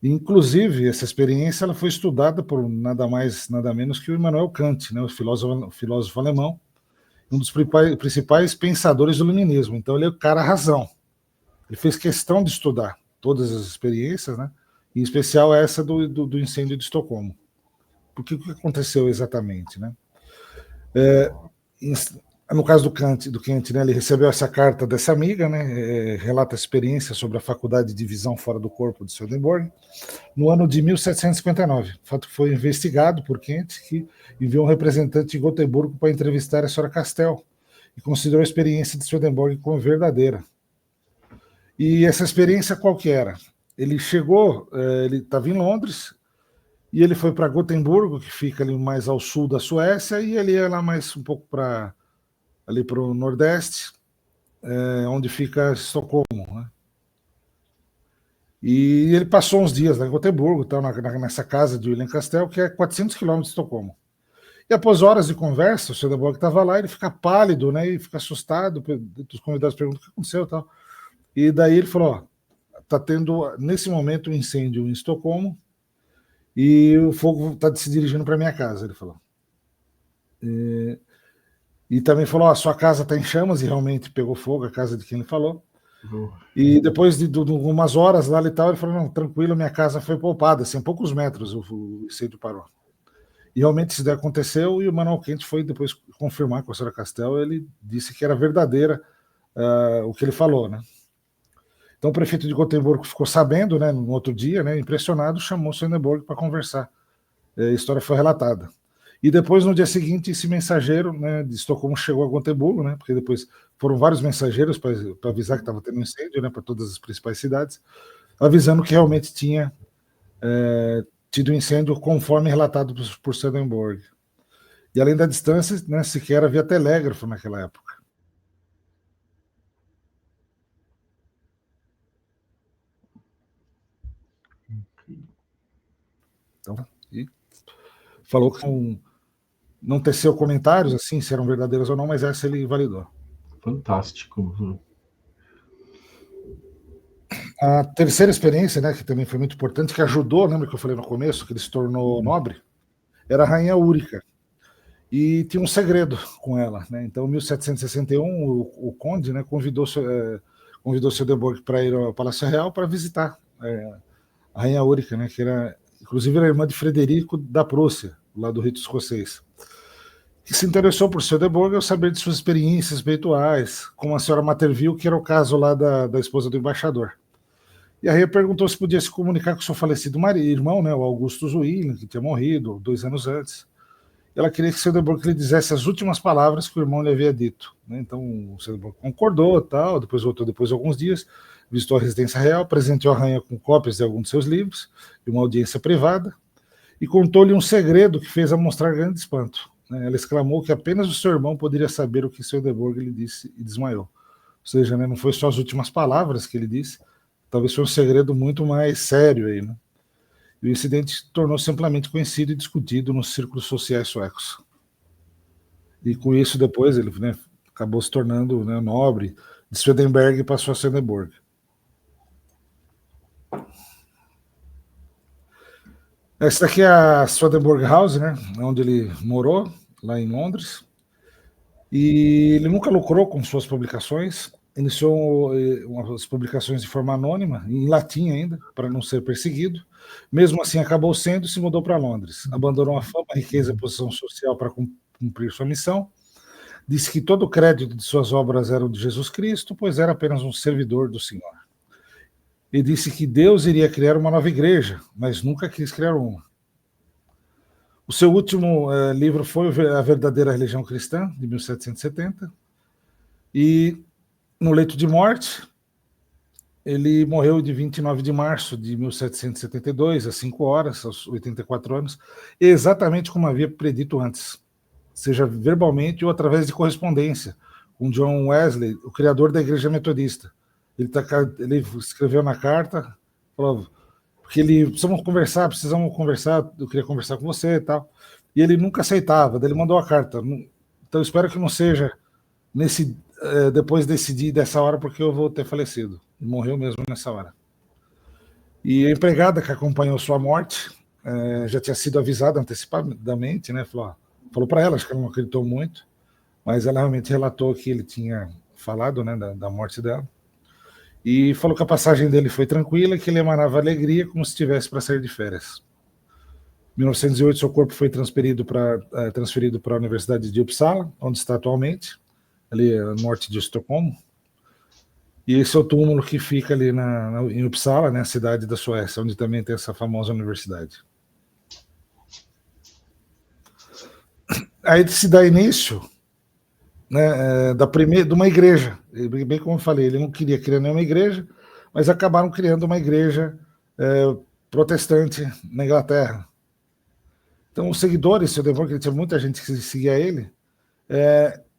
[SPEAKER 3] E, inclusive, essa experiência ela foi estudada por nada mais, nada menos que o Immanuel Kant, né, o filósofo alemão, um dos principais pensadores do iluminismo. Então, ele é o cara razão. Ele fez questão de estudar todas as experiências, né, em especial essa do incêndio de Estocolmo. Porque o que aconteceu exatamente, né? No caso do Kant, né, ele recebeu essa carta dessa amiga, né, relata a experiência sobre a faculdade de visão fora do corpo de Swedenborg, no ano de 1759. O fato que foi investigado por Kant, que enviou um representante de Gotemburgo para entrevistar a senhora Castell, e considerou a experiência de Swedenborg como verdadeira. E essa experiência qual que era? Ele chegou, ele estava em Londres, e ele foi para Gotemburgo, que fica ali mais ao sul da Suécia, e ele ia lá mais um pouco ali para o Nordeste, onde fica Estocolmo, né? E ele passou uns dias lá em Gotemburgo, então, nessa casa de William Castell, que é 400 quilômetros de Estocolmo. E após horas de conversa, o Swedenborg estava lá, ele fica pálido, né, e fica assustado, os convidados perguntam o que aconteceu e tal. E daí ele falou, está tendo, nesse momento, um incêndio em Estocolmo e o fogo está se dirigindo para minha casa, ele falou. E também falou, a sua casa está em chamas, e realmente pegou fogo, a casa de quem ele falou. E depois de algumas horas lá e tal, ele falou, não, tranquilo, minha casa foi poupada, assim, poucos metros o incêndio parou. E realmente isso daí aconteceu, e o Manuel Quente foi depois confirmar com a senhora Castel, ele disse que era verdadeira o que ele falou, né? Então o prefeito de Gotemburgo ficou sabendo, né, no outro dia, né, impressionado, chamou o Swedenborg para conversar. A história foi relatada. E depois, no dia seguinte, esse mensageiro, né, de Estocolmo chegou a Gotemburgo, né, porque depois foram vários mensageiros para avisar que estava tendo um incêndio, né, para todas as principais cidades, avisando que realmente tinha tido incêndio conforme relatado por Swedenborg. E além da distância, né, sequer havia telégrafo naquela época. Então, e falou que não teceu comentários assim, se eram verdadeiros ou não, mas essa ele validou.
[SPEAKER 1] Fantástico.
[SPEAKER 3] A terceira experiência, né, que também foi muito importante, que ajudou, lembra que eu falei no começo, que ele se tornou nobre, era a rainha Úrica. E tinha um segredo com ela, né? Então, em 1761, o conde, né, convidou Swedenborg para ir ao Palácio Real para visitar a rainha Úrica, né, que era, inclusive, era irmã de Frederico da Prússia, lá do rito escocês, que se interessou por Swedenborg ao saber de suas experiências espirituais, com a senhora Materville, que era o caso lá da esposa do embaixador. E a rainha perguntou se podia se comunicar com seu falecido irmão, né, o Augustus William, que tinha morrido 2 anos antes. Ela queria que Swedenborg lhe dissesse as últimas palavras que o irmão lhe havia dito, né? Então o Swedenborg concordou, tal, depois voltou depois de alguns dias, visitou a residência real, presenteou a rainha com cópias de alguns de seus livros, e uma audiência privada, e contou-lhe um segredo que fez a mostrar grande espanto. Ela exclamou que apenas o seu irmão poderia saber o que Swedenborg lhe disse e desmaiou. Ou seja, né, não foi só as últimas palavras que ele disse, talvez foi um segredo muito mais sério aí, né? E o incidente tornou-se amplamente conhecido e discutido nos círculos sociais suecos. E com isso, depois, ele, né, acabou se tornando, né, nobre de Swedenborg e passou a Swedenborg. Essa daqui é a Swedenborg House, né, onde ele morou, lá em Londres. E ele nunca lucrou com suas publicações. Iniciou as publicações de forma anônima, em latim ainda, para não ser perseguido. Mesmo assim, acabou sendo e se mudou para Londres. Abandonou a fama, a riqueza e a posição social para cumprir sua missão. Disse que todo o crédito de suas obras era de Jesus Cristo, pois era apenas um servidor do Senhor. E disse que Deus iria criar uma nova igreja, mas nunca quis criar uma. O seu último livro foi A Verdadeira Religião Cristã, de 1770. E no leito de morte, ele morreu de 29 de março de 1772, às 5 horas, aos 84 anos, exatamente como havia predito antes, seja verbalmente ou através de correspondência, com John Wesley, o criador da Igreja Metodista. Ele escreveu na carta, falou, porque precisamos conversar, eu queria conversar com você e tal. E ele nunca aceitava, daí ele mandou a carta. Então eu espero que não seja depois desse dia, dessa hora, porque eu vou ter falecido. Ele morreu mesmo nessa hora. E a empregada que acompanhou sua morte já tinha sido avisada antecipadamente, né? Falou para ela, acho que ela não acreditou muito, mas ela realmente relatou que ele tinha falado, né, da morte dela. E falou que a passagem dele foi tranquila, que ele emanava alegria como se estivesse para sair de férias. Em 1908, seu corpo foi transferido para a Universidade de Uppsala, onde está atualmente, ali no norte de Estocolmo. E esse é o túmulo que fica ali em Uppsala, né, a cidade da Suécia, onde também tem essa famosa universidade. Aí se dá início, né, de uma igreja. Bem como eu falei, ele não queria criar nenhuma igreja, mas acabaram criando uma igreja protestante na Inglaterra. Então, os seguidores, Swedenborg, que tinha muita gente que seguia ele,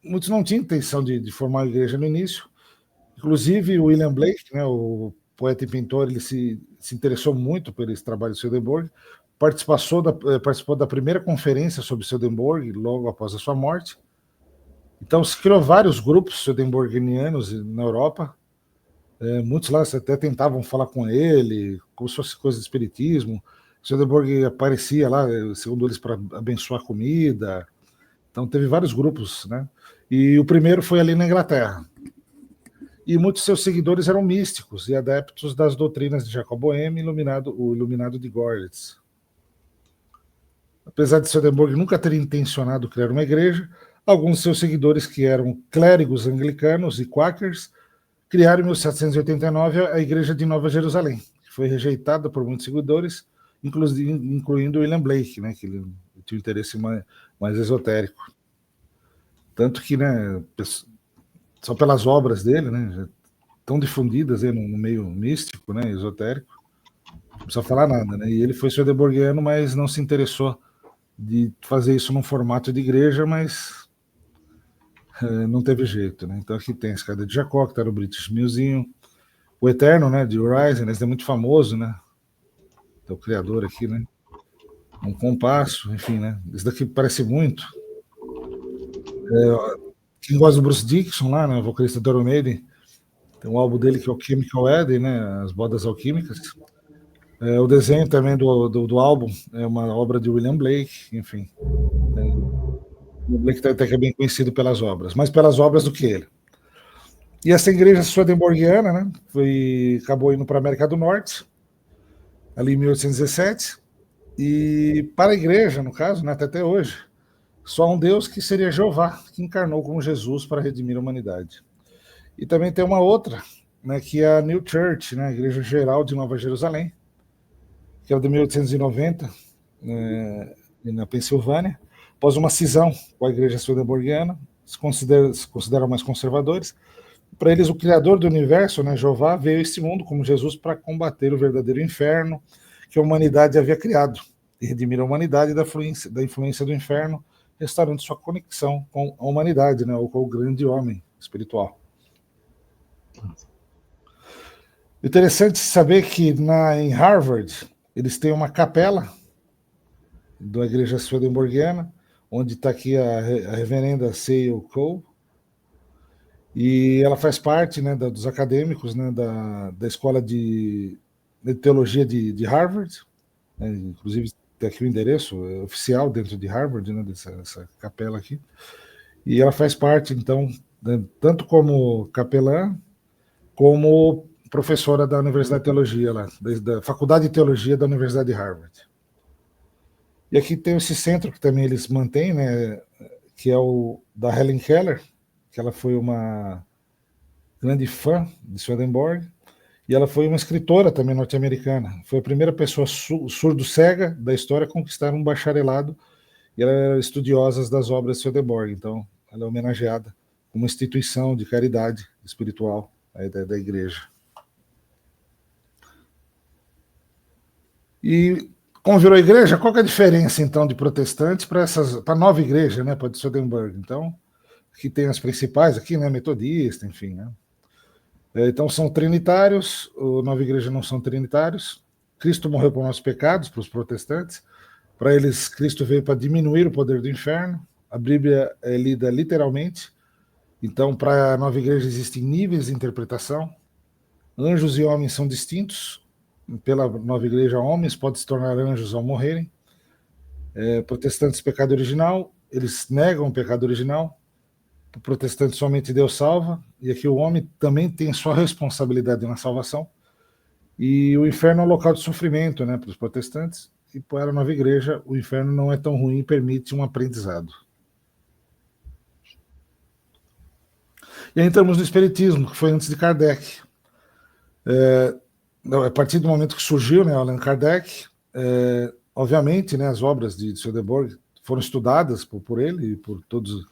[SPEAKER 3] muitos não tinham intenção de formar uma igreja no início. Inclusive, o William Blake, né, o poeta e pintor, ele se interessou muito por esse trabalho de Swedenborg, participou da primeira conferência sobre Swedenborg, logo após a sua morte. Então, se criou vários grupos swedenborgianos na Europa, Muitos lá até tentavam falar com ele, como se fosse coisa de espiritismo. Swedenborg aparecia lá, segundo eles, para abençoar a comida. Então teve vários grupos, né? E o primeiro foi ali na Inglaterra. E muitos de seus seguidores eram místicos e adeptos das doutrinas de Jacob Boehme, o iluminado de Görlitz. Apesar de Swedenborg nunca ter intencionado criar uma igreja, alguns de seus seguidores, que eram clérigos anglicanos e quakers, criaram em 1789 a Igreja de Nova Jerusalém, que foi rejeitada por muitos seguidores, incluindo William Blake, né, que ele tinha um interesse mais esotérico. Tanto que, né, só pelas obras dele, né, tão difundidas aí no meio místico, né, esotérico, não precisa falar nada, né? E ele foi swedenborgiano, mas não se interessou de fazer isso num formato de igreja, mas não teve jeito, né? Então aqui tem a Escada de Jacó, que tá no British Museum, o Eterno, né, de Horizon, esse é muito famoso, né? É o criador aqui, né? Um compasso, enfim, né? Esse daqui parece muito. Quem gosta do Bruce Dickinson lá, né, vocalista do Iron Maiden, tem um álbum dele que é o Chemical Eden, né, as bodas alquímicas. O desenho também do álbum é uma obra de William Blake, enfim. O Blake até que é bem conhecido pelas obras, mais pelas obras do que ele. E essa igreja swedenborgiana, né, acabou indo para a América do Norte, ali em 1817, e para a igreja, no caso, né, até hoje, só um Deus, que seria Jeová, que encarnou como Jesus para redimir a humanidade. E também tem uma outra, né, que é a New Church, né, a Igreja Geral de Nova Jerusalém, que é de 1890, na Pensilvânia, após uma cisão com a Igreja Swedenborgiana, se consideram mais conservadores. Para eles, o Criador do Universo, né, Jeová, veio a este mundo como Jesus para combater o verdadeiro inferno que a humanidade havia criado e redimir a humanidade da influência do inferno, restaurando sua conexão com a humanidade, né, ou com o grande homem espiritual. Interessante saber que em Harvard eles têm uma capela da Igreja Swedenborgiana, onde está aqui a reverenda Sale Cole, e ela faz parte, né, dos acadêmicos, né, da Escola de Teologia de Harvard, né, inclusive tem aqui o endereço oficial dentro de Harvard, né, dessa capela aqui, e ela faz parte, então, né, tanto como capelã, como professora da Universidade de Teologia, lá, da Faculdade de Teologia da Universidade de Harvard. E aqui tem esse centro que também eles mantêm, né, que é o da Helen Keller, que ela foi uma grande fã de Swedenborg, e ela foi uma escritora também norte-americana. Foi a primeira pessoa surdo-cega da história a conquistar um bacharelado, e ela era estudiosa das obras de Swedenborg, então ela é homenageada como instituição de caridade espiritual da igreja. E como virou igreja, qual que é a diferença, então, de protestantes para a nova igreja, né, para Swedenborg? Então, aqui tem as principais, aqui, né, metodista, enfim, né? Então, são trinitários, a nova igreja não são trinitários. Cristo morreu por nossos pecados, para os protestantes. Para eles, Cristo veio para diminuir o poder do inferno. A Bíblia é lida literalmente. Então, para a nova igreja existem níveis de interpretação. Anjos e homens são distintos. Pela nova igreja, homens podem se tornar anjos ao morrerem. Protestantes, pecado original, eles negam o pecado original. O protestante, somente Deus salva. E aqui o homem também tem sua responsabilidade na salvação. E o inferno é um local de sofrimento, né, para os protestantes. E para a nova igreja, o inferno não é tão ruim e permite um aprendizado. E aí entramos no espiritismo, que foi antes de Kardec. A partir do momento que surgiu, né, Allan Kardec, obviamente, né, as obras de Swedenborg foram estudadas por ele e por todos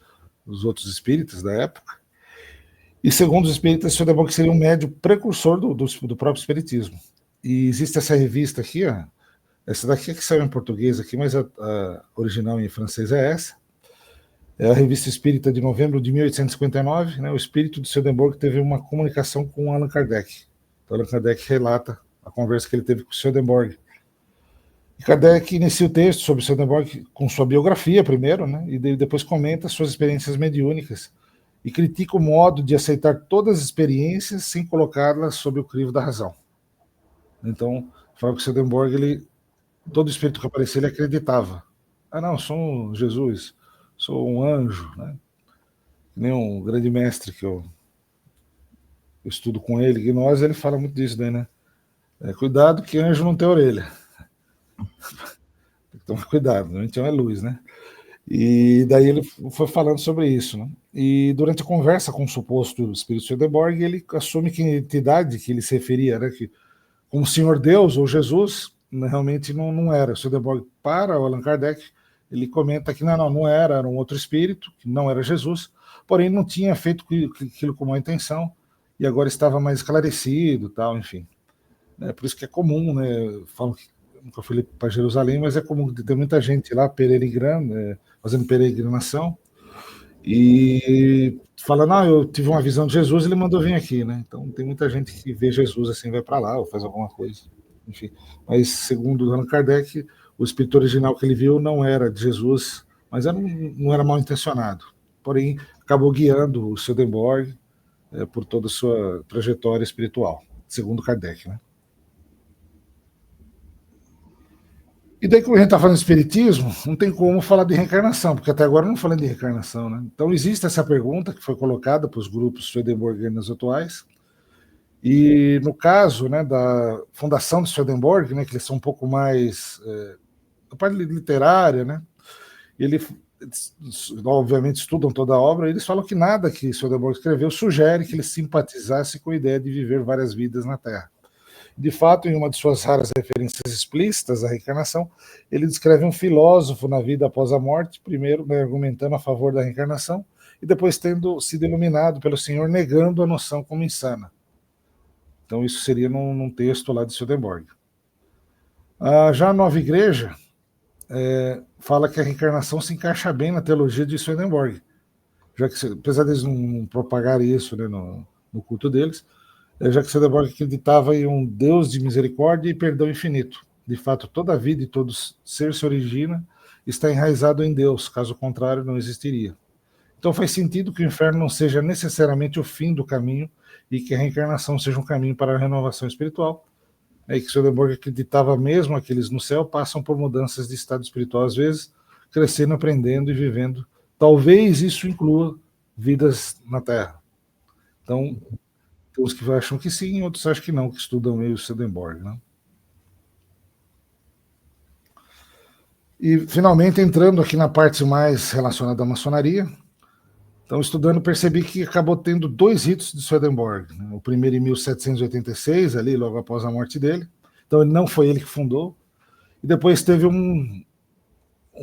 [SPEAKER 3] os outros espíritas da época. E segundo os espíritas, Swedenborg seria um médium precursor do próprio espiritismo. E existe essa revista aqui, ó, essa daqui que saiu em português aqui, mas a original em francês é essa. É a Revista Espírita de novembro de 1859, né, o espírito de Swedenborg teve uma comunicação com Allan Kardec. Então, Allan Kardec relata a conversa que ele teve com Swedenborg. E Kardec inicia o texto sobre Swedenborg com sua biografia primeiro, né, e depois comenta suas experiências mediúnicas e critica o modo de aceitar todas as experiências sem colocá-las sob o crivo da razão. Então, fala que o Swedenborg, todo espírito que aparecia, ele acreditava. Ah, não, sou um Jesus, sou um anjo, né? Nem um grande mestre que eu estudo com ele, Gnose, ele fala muito disso daí, né? Cuidado que anjo não tem orelha. Tem que tomar cuidado, então é luz, né? E daí ele foi falando sobre isso, né? E durante a conversa com o suposto espírito Swedenborg, ele assume que a entidade que ele se referia, né, que como Senhor Deus ou Jesus, realmente não era. O Swedenborg, para o Allan Kardec, ele comenta que não era um outro espírito, que não era Jesus, porém não tinha feito aquilo com má intenção e agora estava mais esclarecido, tal, enfim. Por isso que é comum, né? Falam que nunca fui para Jerusalém, mas é comum ter muita gente lá peregrinando, fazendo peregrinação e falando, eu tive uma visão de Jesus, ele mandou vir aqui, né? Então tem muita gente que vê Jesus assim, vai para lá ou faz alguma coisa, enfim. Mas segundo Allan Kardec, o espírito original que ele viu não era de Jesus, mas não era mal intencionado. Porém, acabou guiando o Swedenborg por toda a sua trajetória espiritual, segundo Kardec, né? E daí, quando a gente está falando de espiritismo, não tem como falar de reencarnação, porque até agora eu não falei de reencarnação, né? Então, existe essa pergunta que foi colocada para os grupos swedenborgianos atuais, e no caso, né, da fundação de Swedenborg, né, que eles são um pouco mais a parte literária, né, eles obviamente estudam toda a obra, e eles falam que nada que Swedenborg escreveu sugere que ele simpatizasse com a ideia de viver várias vidas na Terra. De fato, em uma de suas raras referências explícitas à reencarnação, ele descreve um filósofo na vida após a morte, primeiro, né, argumentando a favor da reencarnação, e depois tendo sido iluminado pelo Senhor, negando a noção como insana. Então, isso seria num texto lá de Swedenborg. Já a Nova Igreja fala que a reencarnação se encaixa bem na teologia de Swedenborg, já que, apesar deles não propagarem isso, né, no culto deles, já que Swedenborg acreditava em um Deus de misericórdia e perdão infinito. De fato, toda a vida e todo ser se origina está enraizado em Deus, caso contrário, não existiria. Então faz sentido que o inferno não seja necessariamente o fim do caminho e que a reencarnação seja um caminho para a renovação espiritual. E que Swedenborg acreditava mesmo aqueles no céu passam por mudanças de estado espiritual às vezes, crescendo, aprendendo e vivendo. Talvez isso inclua vidas na Terra. Então, tem uns que acham que sim, outros acham que não, que estudam meio Swedenborg, né? E, finalmente, entrando aqui na parte mais relacionada à maçonaria, então, estudando, percebi que acabou tendo 2 ritos de Swedenborg, né? O primeiro em 1786, ali, logo após a morte dele. Então, não foi ele que fundou. E depois teve um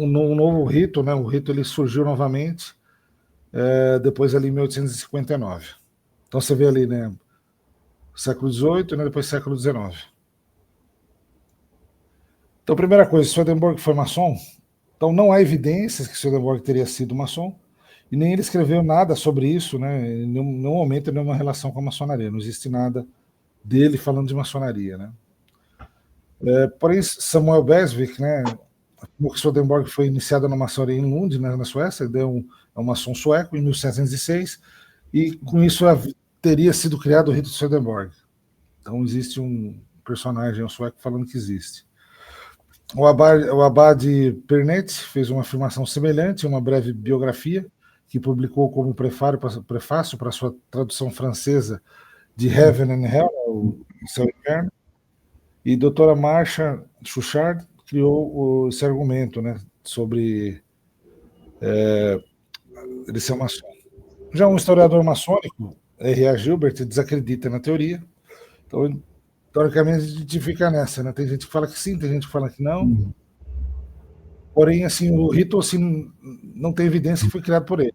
[SPEAKER 3] novo rito, né? O rito ele surgiu novamente, depois ali em 1859. Então, você vê ali, né? Século XVIII, né? Depois século XIX. Então, primeira coisa, Swedenborg foi maçom? Então, não há evidências que Swedenborg teria sido maçom, e nem ele escreveu nada sobre isso, né? Em nenhum momento, nenhuma relação com a maçonaria. Não existe nada dele falando de maçonaria, né? Porém, Samuel Beswick, né? O Swedenborg foi iniciado na maçonaria em Lund, né, na Suécia, é um maçom sueco, em 1706, e com isso teria sido criado o rito de Swedenborg. Então, existe um personagem um sueco falando que existe. O abade Pernet fez uma afirmação semelhante, uma breve biografia, que publicou como prefácio para sua tradução francesa de Heaven and Hell, o Céu e Inferno, e doutora Marcia Chuchard criou esse argumento, né, sobre ele ser maçom. Já um historiador maçônico, R.A. Gilbert, desacredita na teoria. Então, teoricamente, a gente fica nessa, né? Tem gente que fala que sim, tem gente que fala que não. Porém, assim, o rito assim, não tem evidência que foi criado por ele.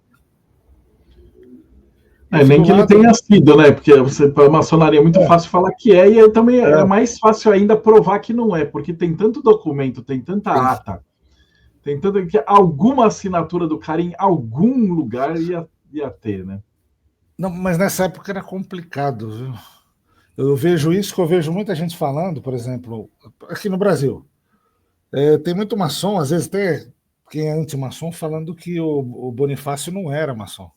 [SPEAKER 1] Nem que ele tenha sido, né? Porque para a maçonaria é muito fácil falar que e aí também é mais fácil ainda provar que não é, porque tem tanto documento, tem tanta ata, tem tanto que alguma assinatura do cara em algum lugar ia ter, né?
[SPEAKER 3] Não, mas nessa época era complicado, viu? Eu vejo isso que eu vejo muita gente falando, por exemplo, aqui no Brasil. Tem muito maçom, às vezes até quem é anti-maçom, falando que o Bonifácio não era maçom.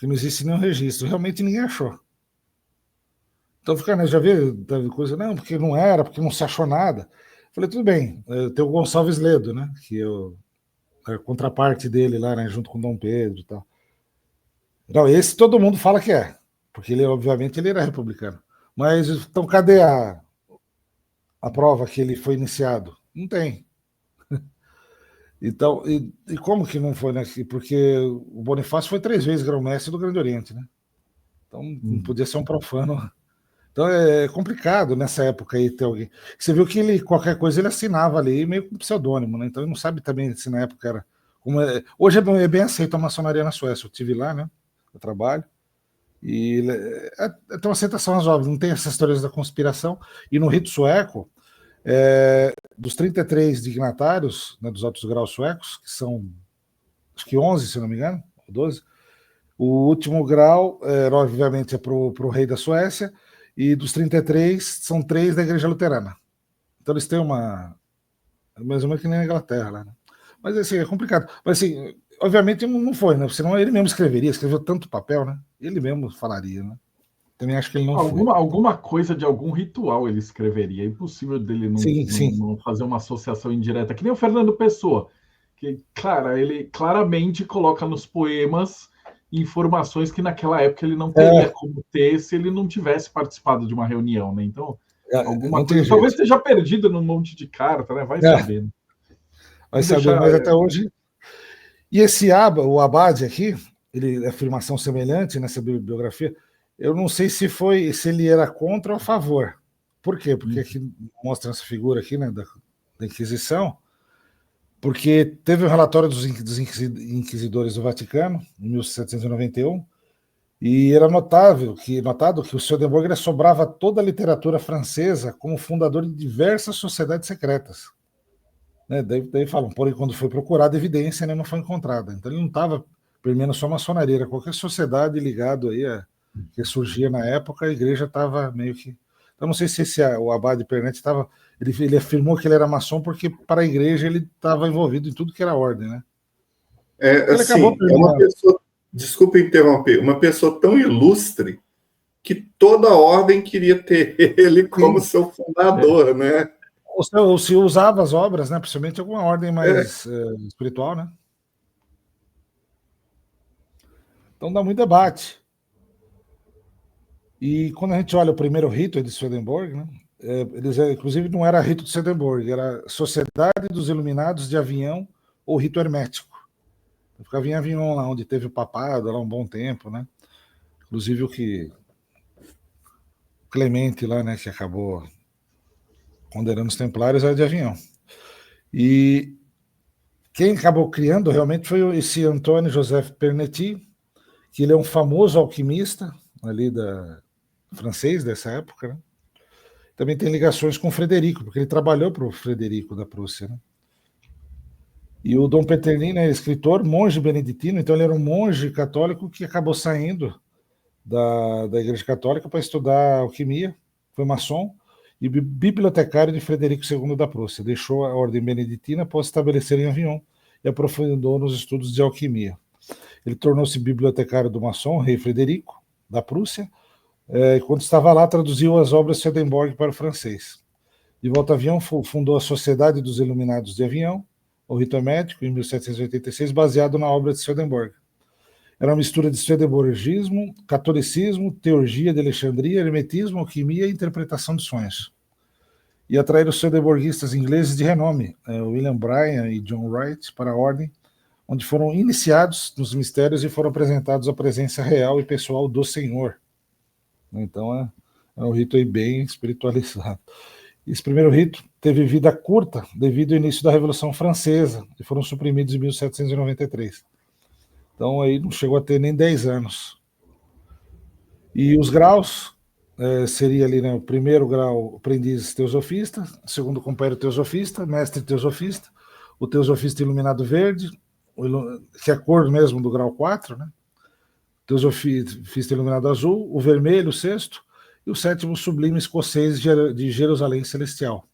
[SPEAKER 3] porque não existe nenhum registro. Realmente ninguém achou. Então fica, né, já vê coisa, não, porque não era, porque não se achou nada. Falei, tudo bem, tem o Gonçalves Ledo, né, que é a contraparte dele lá, né, junto com Dom Pedro e tal. Não, esse todo mundo fala que é, porque ele, obviamente, ele era republicano. Mas, então, cadê a prova que ele foi iniciado? Não tem. Então, e como que não foi, né? Porque o Bonifácio foi 3 vezes grão-mestre do Grande Oriente, né? Então, não podia ser um profano. Então, é complicado nessa época aí ter alguém. Você viu que ele, qualquer coisa, ele assinava ali meio com pseudônimo, né? Então, ele não sabe também se na época era. Hoje é bem aceito a maçonaria na Suécia. Eu estive lá, né? Eu trabalho. E tem uma aceitação razoável, não tem essas teorias da conspiração. E no rito sueco, dos 33 dignatários, né, dos altos graus suecos, que são acho que 11, se não me engano, ou 12, o último grau, obviamente, é para o rei da Suécia, e dos 33, são 3 da igreja luterana. Então eles têm mais ou menos que nem na Inglaterra lá, né? Mas assim, é complicado. Mas assim, obviamente não foi, né? Senão ele mesmo escreveu tanto papel, né? Ele mesmo falaria, né? Também acho que ele não foi.
[SPEAKER 1] Alguma coisa de algum ritual ele escreveria. É impossível dele
[SPEAKER 3] Sim.
[SPEAKER 1] não fazer uma associação indireta, que nem o Fernando Pessoa, que, claro, ele claramente coloca nos poemas informações que naquela época ele não teria como ter se ele não tivesse participado de uma reunião, né? Então, alguma coisa. Talvez esteja perdido num monte de carta, né? Vai saber. Né?
[SPEAKER 3] Vai saber, mas até hoje. E esse o Abade aqui, ele afirmação semelhante nessa bibliografia. Eu não sei se ele era contra ou a favor. Por quê? Porque aqui mostra essa figura aqui, né, da Inquisição, porque teve um relatório dos inquisidores do Vaticano, em 1791, e era notado que o Swedenborg assobrava toda a literatura francesa como fundador de diversas sociedades secretas. Né? Daí falam, porém, quando foi procurada evidência, né, não foi encontrada. Então ele não estava permeando só maçonaria, era qualquer sociedade ligada aí que surgia na época, a igreja estava meio que. Eu não sei se o Abade Pernete estava. Ele afirmou que ele era maçom porque para a igreja ele estava envolvido em tudo que era ordem, né?
[SPEAKER 2] Ele acabou é uma pessoa, desculpa interromper, uma pessoa tão ilustre que toda a ordem queria ter ele como seu fundador, né?
[SPEAKER 3] Ou se usava as obras, né? Principalmente alguma ordem mais espiritual, né? Então dá muito debate. E quando a gente olha o primeiro rito de Swedenborg, né? Inclusive não era rito de Swedenborg, era Sociedade dos Iluminados de Avignon ou rito hermético. Eu ficava em Avignon lá, onde teve o papado, lá um bom tempo, né? Inclusive o Clemente lá, né? Que acabou condenando os templários era de Avignon. E quem acabou criando realmente foi esse Antônio Joseph Pernetti, que ele é um famoso alquimista ali francês dessa época, né? Também tem ligações com o Frederico, porque ele trabalhou para o Frederico da Prússia, né? E o Dom Peterlini é escritor, monge beneditino, então ele era um monge católico que acabou saindo da Igreja Católica para estudar alquimia, foi maçom e bibliotecário de Frederico II da Prússia. Deixou a ordem beneditina após estabelecer em Avignon e aprofundou nos estudos de alquimia. Ele tornou-se bibliotecário do maçom, rei Frederico da Prússia, e quando estava lá traduziu as obras de Swedenborg para o francês. De volta a Avignon, fundou a Sociedade dos Iluminados de Avignon, o rito hermético, em 1786, baseado na obra de Swedenborg. Era uma mistura de swedenborgismo, catolicismo, teurgia de Alexandria, hermetismo, alquimia e interpretação de sonhos. E atraíram os swedenborgistas ingleses de renome, William Bryan e John Wright, para a ordem, onde foram iniciados nos mistérios e foram apresentados à presença real e pessoal do Senhor. Então é um rito aí bem espiritualizado. Esse primeiro rito teve vida curta devido ao início da Revolução Francesa, e foram suprimidos em 1793. Então aí não chegou a ter nem 10 anos. E os graus seria ali, né, o primeiro grau, aprendiz teosofista, o segundo companheiro teosofista, mestre teosofista, o teosofista iluminado verde, que é a cor mesmo do grau 4, né? Teosofista iluminado azul, o vermelho, o sexto, e o sétimo sublime escocês de Jerusalém Celestial.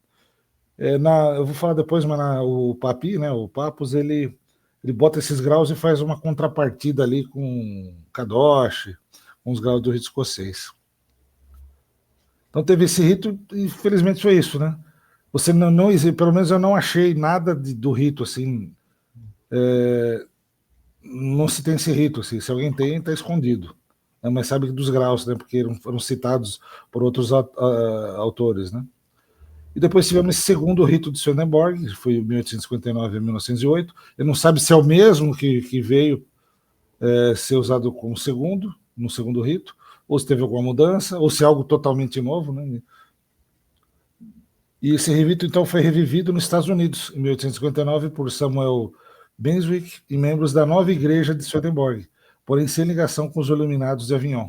[SPEAKER 3] Eu vou falar depois, mas o Papi, né, o Papus, ele ele bota esses graus e faz uma contrapartida ali com Kadosh, com os graus do rito escocês. Então teve esse rito, e infelizmente foi isso, né? Você não pelo menos eu não achei nada do rito, assim, não se tem esse rito, assim, se alguém tem, está escondido. Né? Mas sabe dos graus, né? Porque foram citados por outros autores, né? E depois tivemos esse segundo rito de Swedenborg, que foi de 1859 a 1908. Ele não sabe se é o mesmo que veio ser usado como no segundo rito, ou se teve alguma mudança, ou se é algo totalmente novo, né? E esse rito, então, foi revivido nos Estados Unidos, em 1859, por Samuel Beswick e membros da nova igreja de Swedenborg, porém sem ligação com os iluminados de Avignon.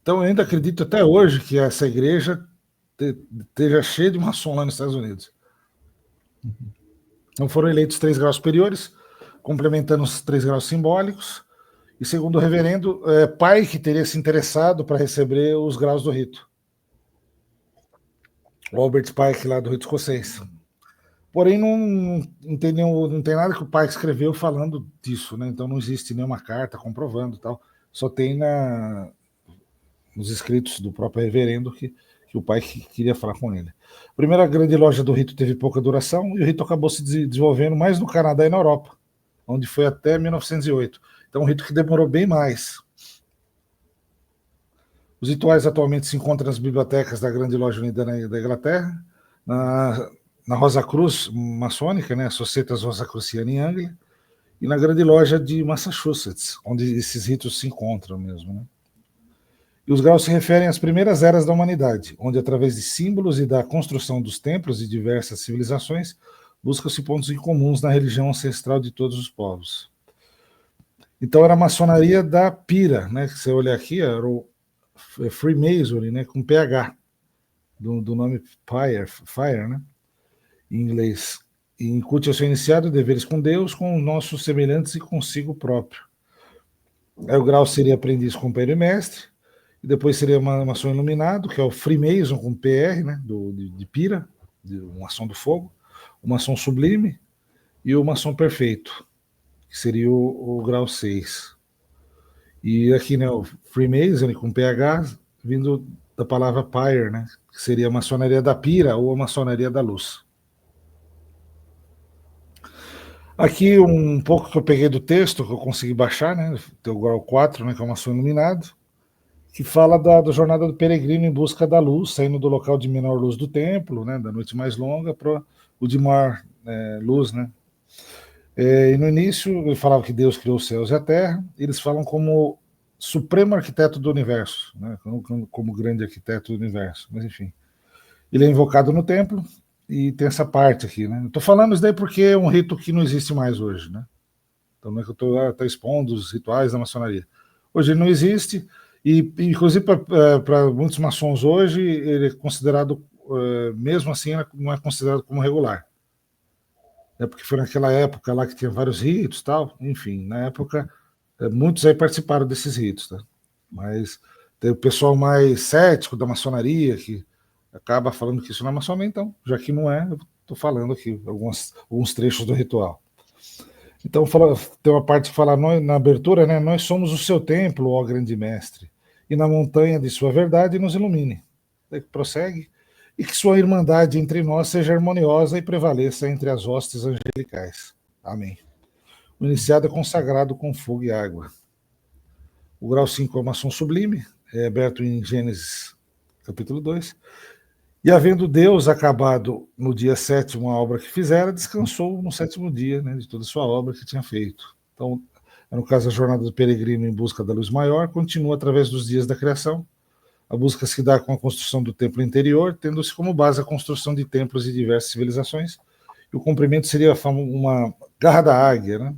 [SPEAKER 3] Então, eu ainda acredito até hoje que essa igreja esteja cheia de maçom lá nos Estados Unidos. Então, foram eleitos 3 graus superiores, complementando os 3 graus simbólicos, e segundo o reverendo, pai que teria se interessado para receber os graus do rito. O Albert Pike, lá do rito escocês. Porém, não tem nada que o Pike escreveu falando disso, né? Então não existe nenhuma carta comprovando tal. Só tem nos escritos do próprio reverendo que o Pike queria falar com ele. A primeira grande loja do rito teve pouca duração e o rito acabou se desenvolvendo mais no Canadá e na Europa, onde foi até 1908. Então um rito que demorou bem mais. Os rituais atualmente se encontram nas bibliotecas da Grande Loja Unida da Inglaterra, na Rosa Cruz maçônica, né, a Societas Rosacruciana em Anglia, e na Grande Loja de Massachusetts, onde esses ritos se encontram mesmo. Né? E os graus se referem às primeiras eras da humanidade, onde, através de símbolos e da construção dos templos de diversas civilizações, buscam-se pontos em comuns na religião ancestral de todos os povos. Então, era a maçonaria da Pira, né, que você olha aqui, era o Freemasonry, né, com PH, do nome Fire, né, em inglês. E incute ao seu iniciado deveres com Deus, com nossos semelhantes e consigo próprio. Aí o grau seria aprendiz, companheiro e mestre, e depois seria maçom iluminado, que é o Freemason com PR, né, de Pira, um maçom do fogo, o maçom sublime e o maçom perfeito, que seria o grau 6. E aqui, né, o Freemason com PH, vindo da palavra Pyre, né, que seria a maçonaria da Pira ou a maçonaria da luz. Aqui um pouco que eu peguei do texto, que eu consegui baixar, né, o grau 4, né, que é o maçom iluminado, que fala da jornada do peregrino em busca da luz, saindo do local de menor luz do templo, né, da noite mais longa, para o de maior luz, né. E no início ele falava que Deus criou os céus e a terra, eles falam como supremo arquiteto do universo, né, como grande arquiteto do universo, mas enfim. Ele é invocado no templo e tem essa parte aqui, né. Estou falando isso daí porque é um rito que não existe mais hoje, né. Então não é que eu estou expondo os rituais da maçonaria. Hoje ele não existe e inclusive para muitos maçons hoje ele é considerado, mesmo assim, não é considerado como regular. É porque foi naquela época lá que tinha vários ritos, tal, enfim, na época muitos aí participaram desses ritos, tá? Mas tem o pessoal mais cético da maçonaria que acaba falando que isso não é maçonaria, então, já que não é, eu estou falando aqui alguns trechos do ritual. Então tem uma parte que fala na abertura, né? Nós somos o seu templo, ó grande mestre, e na montanha de sua verdade nos ilumine. Daí prossegue. E que sua irmandade entre nós seja harmoniosa e prevaleça entre as hostes angelicais. Amém. O iniciado é consagrado com fogo e água. O grau 5 é o maçom sublime, é aberto em Gênesis capítulo 2. E havendo Deus acabado no dia 7º a obra que fizera, descansou no 7º dia, né, de toda a sua obra que tinha feito. Então, no caso, a jornada do peregrino em busca da luz maior continua através dos dias da criação. A busca se dá com a construção do templo interior, tendo-se como base a construção de templos de diversas civilizações. E o cumprimento seria uma garra da águia, né?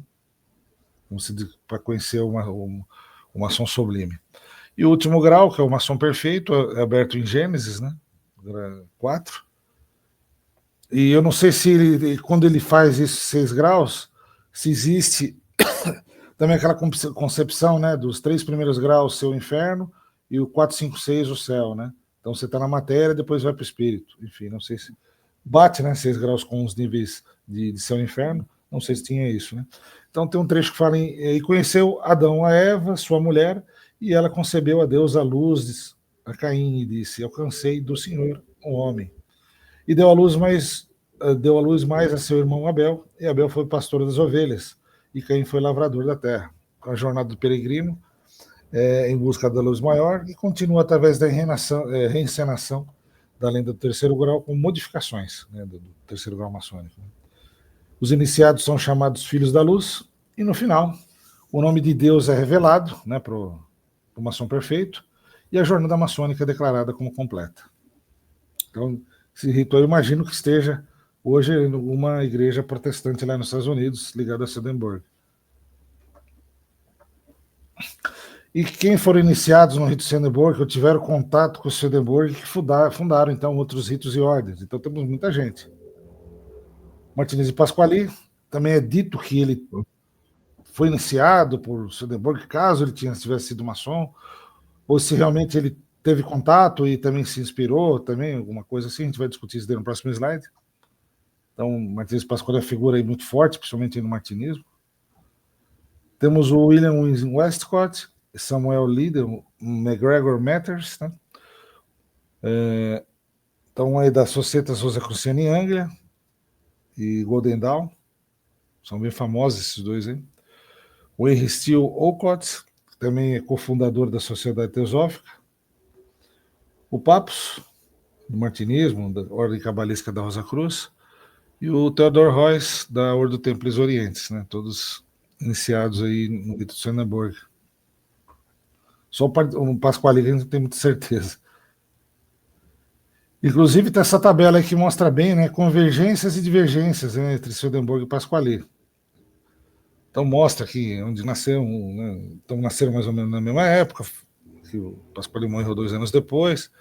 [SPEAKER 3] Para conhecer o maçom sublime. E o último grau, que é o maçom perfeito, é aberto em Gênesis, né? 4. E eu não sei se quando ele faz esses 6 graus, se existe também aquela concepção, né, dos 3 primeiros graus ser o inferno e o 4, 5, 6 o céu, né? Então você está na matéria, depois vai para o espírito. Enfim, não sei se bate, né, 6 graus com os níveis de céu e inferno, Não sei se tinha isso, né? Então tem um trecho que fala e conheceu Adão a Eva, sua mulher, e ela concebeu a Deus a luz a Caim e disse: alcancei do Senhor um homem. E deu à luz mais a seu irmão Abel, e Abel foi pastor das ovelhas, e Caim foi lavrador da terra. A jornada do peregrino em busca da luz maior, e continua através da reencenação da lenda do terceiro grau, com modificações, né, do terceiro grau maçônico. Os iniciados são chamados filhos da luz, e no final, o nome de Deus é revelado, né, para o maçom perfeito, e a jornada maçônica é declarada como completa. Então, esse rito eu imagino que esteja hoje em uma igreja protestante lá nos Estados Unidos, ligada a Swedenborg. E quem foram iniciados no rito Swedenborg, ou tiveram contato com o Swedenborg, que fundaram, então, outros ritos e ordens. Então, temos muita gente. Martinez de Pasquali, também é dito que ele foi iniciado por Swedenborg, caso ele tivesse sido maçom, ou se realmente ele teve contato e também se inspirou, também, alguma coisa assim. A gente vai discutir isso no próximo slide. Então, Martinez de Pasquali é uma figura aí muito forte, principalmente no martinismo. Temos o William Westcott, Samuel Liddell, McGregor Matters, né? Então, aí da Societas Rosicruciana em Anglia e Golden Dawn, são bem famosos esses dois aí. O Henry Steele Olcott, que também é cofundador da Sociedade Teosófica. O Papus, do Martinismo, da Ordem Cabalística da Rosa Cruz. E o Theodor Heuss, da Ordem do Templis Orientes, né? Todos iniciados aí no rito de Swedenborg. Só o Pasquali a gente não tem muita certeza. Inclusive, tem essa tabela aí que mostra bem, né, convergências e divergências, né, entre Swedenborg e Pasquali. Então, mostra aqui onde nasceram, né, então nasceram mais ou menos na mesma época, que o Pasquali morreu 2 anos depois.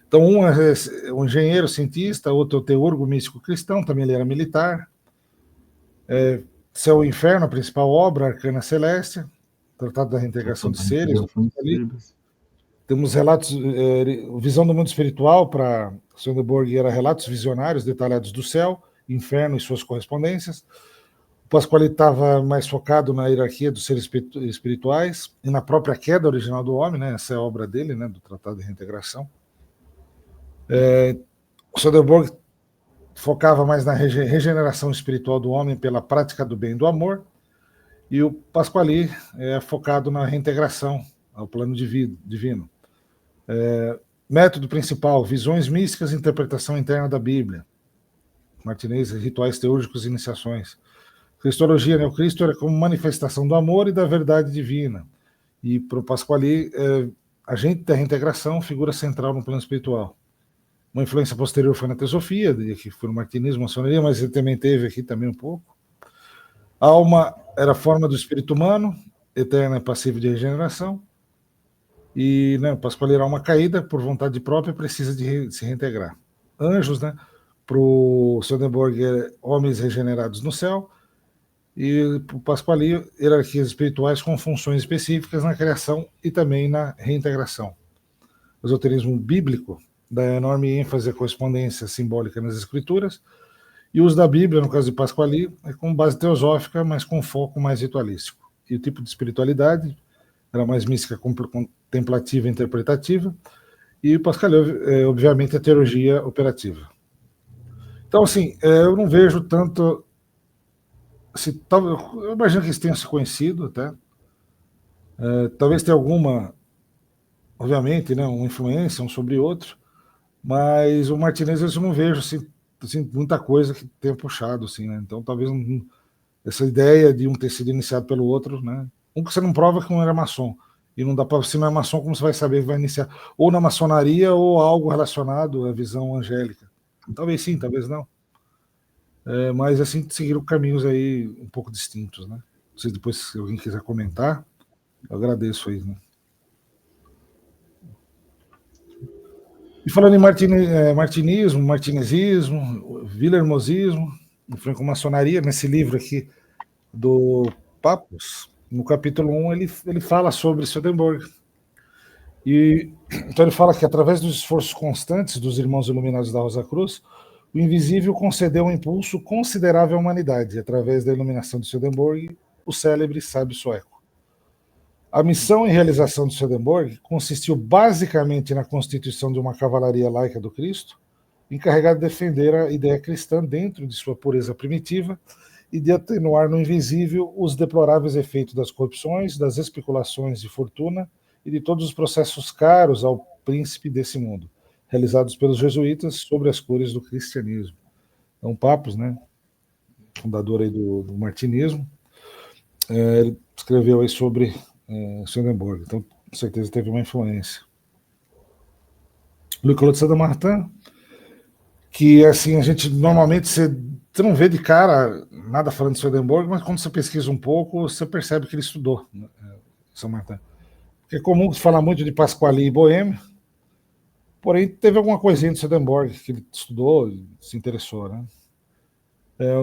[SPEAKER 3] Então, um é um engenheiro, cientista, outro é o teólogo místico cristão, também ele era militar. Céu e Inferno, a principal obra, Arcana Celeste, Tratado da Reintegração de Seres. Temos relatos, visão do mundo espiritual para Swedenborg era relatos visionários detalhados do céu, inferno e suas correspondências. O Pasquali estava mais focado na hierarquia dos seres espirituais e na própria queda original do homem, né? Essa é a obra dele, né? Do Tratado de Reintegração. O Swedenborg focava mais na regeneração espiritual do homem pela prática do bem e do amor, e o Pasquali é focado na reintegração ao plano divino. Método principal, visões místicas e interpretação interna da Bíblia. Martinez, rituais teúrgicos e iniciações. Cristologia, né? O Cristo era como manifestação do amor e da verdade divina. E para o Pasquali, agente da reintegração, figura central no plano espiritual. Uma influência posterior foi na teosofia, que foi no martinismo, maçonaria, mas ele também teve aqui também um pouco. A alma era a forma do espírito humano, eterna e passiva de regeneração. E, né, Pasquali era uma caída, por vontade própria, precisa de se reintegrar. Anjos, né, para o Swedenborg, homens regenerados no céu, e para o Pasquali, hierarquias espirituais com funções específicas na criação e também na reintegração. O esoterismo bíblico dá enorme ênfase à correspondência simbólica nas escrituras, e o uso da Bíblia, no caso de Pasquali, é com base teosófica, mas com foco mais ritualístico. E o tipo de espiritualidade era mais mística, contemplativa e interpretativa, e o Pasquali, obviamente, a teologia operativa. Então, assim, eu não vejo tanto... Assim, eu imagino que eles tenham se conhecido até. Talvez tenha alguma, obviamente, né, uma influência um sobre outro, mas o Martinez eu não vejo assim, muita coisa que tenha puxado, assim, né? Então talvez essa ideia de um ter sido iniciado pelo outro, né? Um que você não prova que um era maçom, e não dá para, se não é maçom, como você vai saber que vai iniciar? Ou na maçonaria ou algo relacionado à visão angélica. Talvez sim, talvez não. Mas assim, seguiram caminhos aí um pouco distintos, né? Não sei, depois, se alguém quiser comentar, eu agradeço aí, né? E falando em martinismo, martinezismo, vilermosismo, franco-maçonaria, nesse livro aqui do Papus, no capítulo 1, ele fala sobre Swedenborg. Então ele fala que através dos esforços constantes dos irmãos iluminados da Rosa Cruz, o invisível concedeu um impulso considerável à humanidade, através da iluminação de Swedenborg, o célebre sábio sueco. A missão e realização de Swedenborg consistiu basicamente na constituição de uma cavalaria laica do Cristo, encarregada de defender a ideia cristã dentro de sua pureza primitiva e de atenuar no invisível os deploráveis efeitos das corrupções, das especulações de fortuna e de todos os processos caros ao príncipe desse mundo, realizados pelos jesuítas sobre as cores do cristianismo. Então, Papos, né, fundador aí do martinismo, ele escreveu aí sobre Swedenborg, então com certeza teve uma influência. Louis-Claude de Saint-Martin, que assim, a gente normalmente você não vê de cara nada falando de Swedenborg, mas quando você pesquisa um pouco, você percebe que ele estudou, né, Saint-Martin. Porque é comum falar muito de Pasquali e Boêmio, porém teve alguma coisinha de Swedenborg que ele estudou e se interessou, né?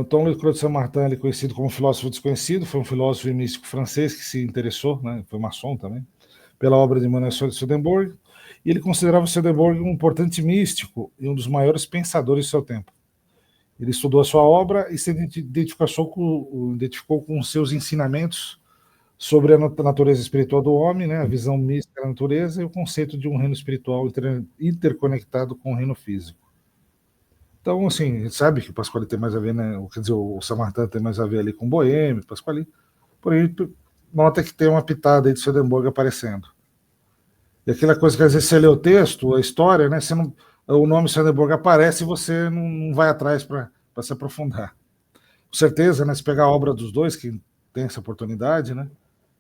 [SPEAKER 3] Então, Louis-Claude de Saint-Martin, ele é conhecido como filósofo desconhecido, foi um filósofo e místico francês que se interessou, né, foi maçom também, pela obra de Manuel de Swedenborg, e ele considerava Swedenborg um importante místico e um dos maiores pensadores do seu tempo. Ele estudou a sua obra e se identificou com seus ensinamentos sobre a natureza espiritual do homem, né, a visão mística da natureza e o conceito de um reino espiritual interconectado com o reino físico. Então, assim, a gente sabe que o Pasquali tem mais a ver, né? Quer dizer, o Saint-Martin tem mais a ver ali com Boêmio, Pasquali. Porém, nota que tem uma pitada aí de Swedenborg aparecendo. E aquela coisa que às vezes você lê o texto, a história, né? Você não, o nome Swedenborg aparece e você não vai atrás para se aprofundar. Com certeza, né? Se pegar a obra dos dois, que tem essa oportunidade, né?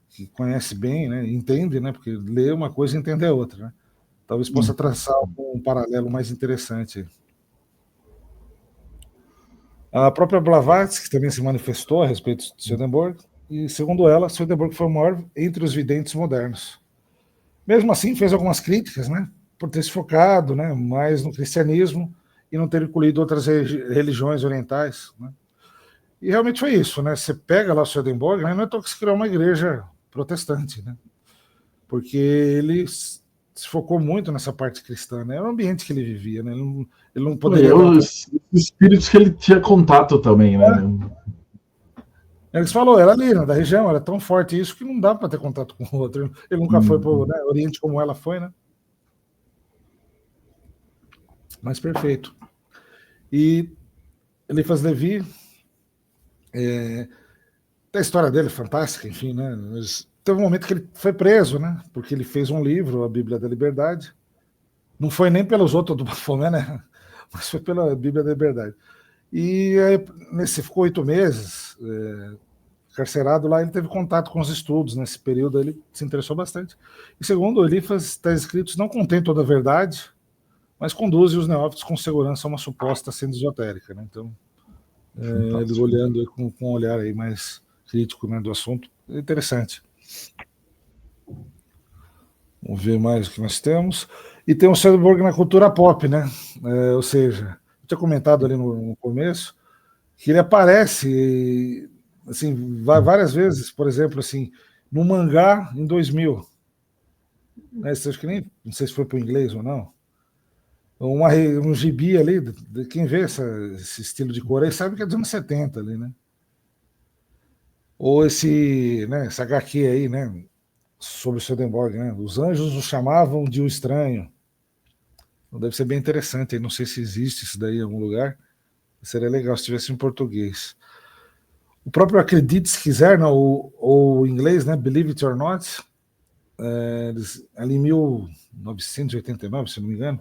[SPEAKER 3] Que conhece bem, né? Entende, né? Porque lê uma coisa e entende a outra, né? Talvez possa traçar um paralelo mais interessante. A própria Blavatsky também se manifestou a respeito de Swedenborg, e segundo ela, Swedenborg foi o maior entre os videntes modernos. Mesmo assim, fez algumas críticas, né, por ter se focado, né, mais no cristianismo e não ter incluído outras religiões orientais, né. E realmente foi isso, né? Você pega lá o Swedenborg, né, não é tão que se criou uma igreja protestante, né, porque ele se focou muito nessa parte cristã, né? Era o ambiente que ele vivia, né? Ele não poderia...
[SPEAKER 1] Os espíritos que ele tinha contato também, né?
[SPEAKER 3] Eles falou, era ali, né, da região, era tão forte isso que não dá para ter contato com o outro. Ele nunca foi para o, né, Oriente como ela foi, né? Mas perfeito. E Eliphas Levi, a história dele é fantástica, enfim, né? Mas teve um momento que ele foi preso, né? Porque ele fez um livro, a Bíblia da Liberdade. Não foi nem pelos outros do Bafomé, né? Mas foi pela Bíblia da Liberdade. E aí, ficou 8 meses encarcerado lá, ele teve contato com os estudos. Nesse período ele se interessou bastante. E segundo o Eliphas, está escrito, não contém toda a verdade, mas conduz os neófitos com segurança a uma suposta senda esotérica, né? Então, ele olhando com um olhar aí mais crítico, né, do assunto, é interessante. Vamos ver mais o que nós temos. E tem o Swedenborg na cultura pop, né? Ou seja, eu tinha comentado ali no começo que ele aparece assim, várias vezes, por exemplo, assim, no mangá em 2000. Né? Acho que nem, não sei se foi para o inglês ou não. Um gibi ali, quem vê esse estilo de cor aí sabe que é dos anos 70 ali, né? Ou né, essa HQ aí, né? Sobre o Swedenborg, né? Os anjos o chamavam de o estranho. Então deve ser bem interessante. Não sei se existe isso daí em algum lugar. Seria legal se tivesse em português. O próprio Acredite Se Quiser, né? ou em inglês, né? Believe It or Not, ali em 1989, se não me engano,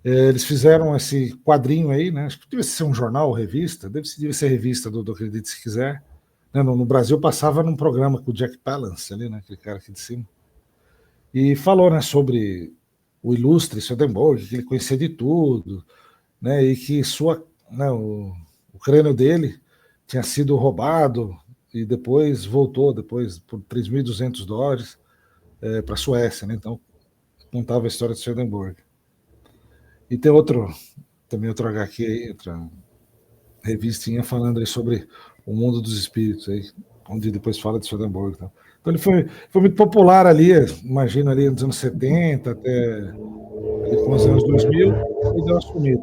[SPEAKER 3] eles fizeram esse quadrinho aí, né? Acho que devia ser um jornal ou revista, devia ser revista do Acredite Se Quiser. No Brasil passava num programa com o Jack Palance ali, né, aquele cara aqui de cima, e falou, né, sobre o ilustre Swedenborg, que ele conhecia de tudo, né, e que o crânio dele tinha sido roubado e depois voltou por $3.200 para a Suécia, né, então contava a história de Swedenborg. E tem também outro HQ aí, outra revistinha falando aí sobre o mundo dos espíritos, aí, onde depois fala de Swedenborg. Então ele foi muito popular ali, imagino, ali nos anos 70, até ali com os anos 2000, e deu uma sumida.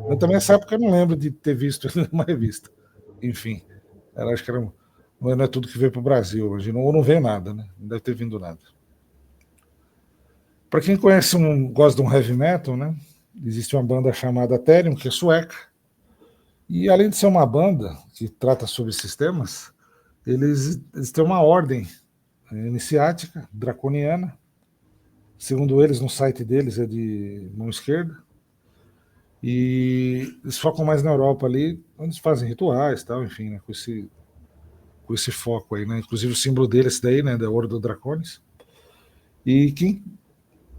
[SPEAKER 3] Mas também nessa época eu não lembro de ter visto uma revista. Enfim, eu acho que não é tudo que veio para o Brasil hoje, ou não veio nada, né? Não deve ter vindo nada. Para quem conhece gosta de um heavy metal, né? Existe uma banda chamada Therion, que é sueca. E além de ser uma banda que trata sobre sistemas, eles têm uma ordem iniciática, draconiana. Segundo eles, no site deles é de mão esquerda. E eles focam mais na Europa ali, onde eles fazem rituais e tal, enfim, né, com esse foco aí, né? Inclusive o símbolo dele é esse daí, né? Da Ordo Draconis. E quem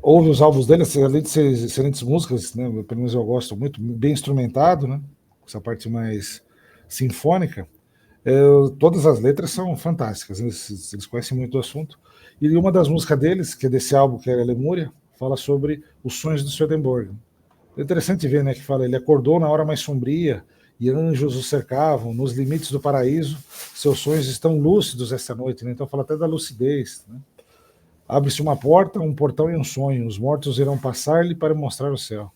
[SPEAKER 3] ouve os álbuns dele, além de ser excelentes músicas, né? Pelo menos eu gosto muito, bem instrumentado, né? Essa parte mais sinfônica. Todas as letras são fantásticas, eles conhecem muito o assunto. E uma das músicas deles, que é desse álbum, que é a Lemúria, fala sobre os sonhos de Swedenborg. É interessante ver, né, que fala, ele acordou na hora mais sombria e anjos o cercavam, nos limites do paraíso, seus sonhos estão lúcidos esta noite, né? Então fala até da lucidez, né? Abre-se uma porta, um portão e um sonho, os mortos irão passar-lhe para mostrar o céu.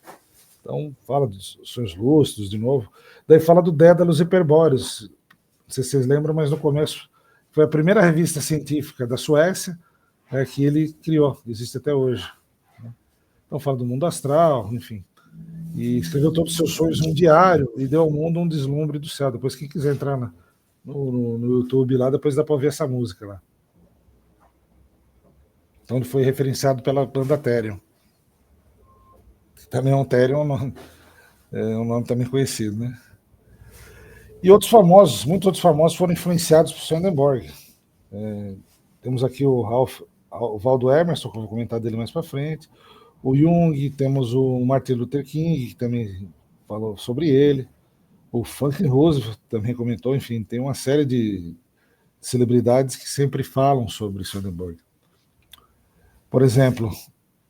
[SPEAKER 3] Então fala dos sonhos lúcidos de novo. Daí fala do Dédalus Hyperboreus, não sei se vocês lembram, mas no começo foi a primeira revista científica da Suécia que ele criou, existe até hoje. Então fala do mundo astral, enfim. E escreveu todos os seus sonhos num diário e deu ao mundo um deslumbre do céu. Depois, quem quiser entrar no YouTube lá, depois dá para ouvir essa música lá. Então ele foi referenciado pela banda Therion. Também é um Therion, é um nome também conhecido, né? E outros famosos, muitos outros famosos foram influenciados por Swedenborg. Temos aqui o Waldo Emerson, que eu vou comentar dele mais para frente. O Jung, temos o Martin Luther King, que também falou sobre ele. O Franklin Roosevelt também comentou. Enfim, tem uma série de celebridades que sempre falam sobre Swedenborg. Por exemplo,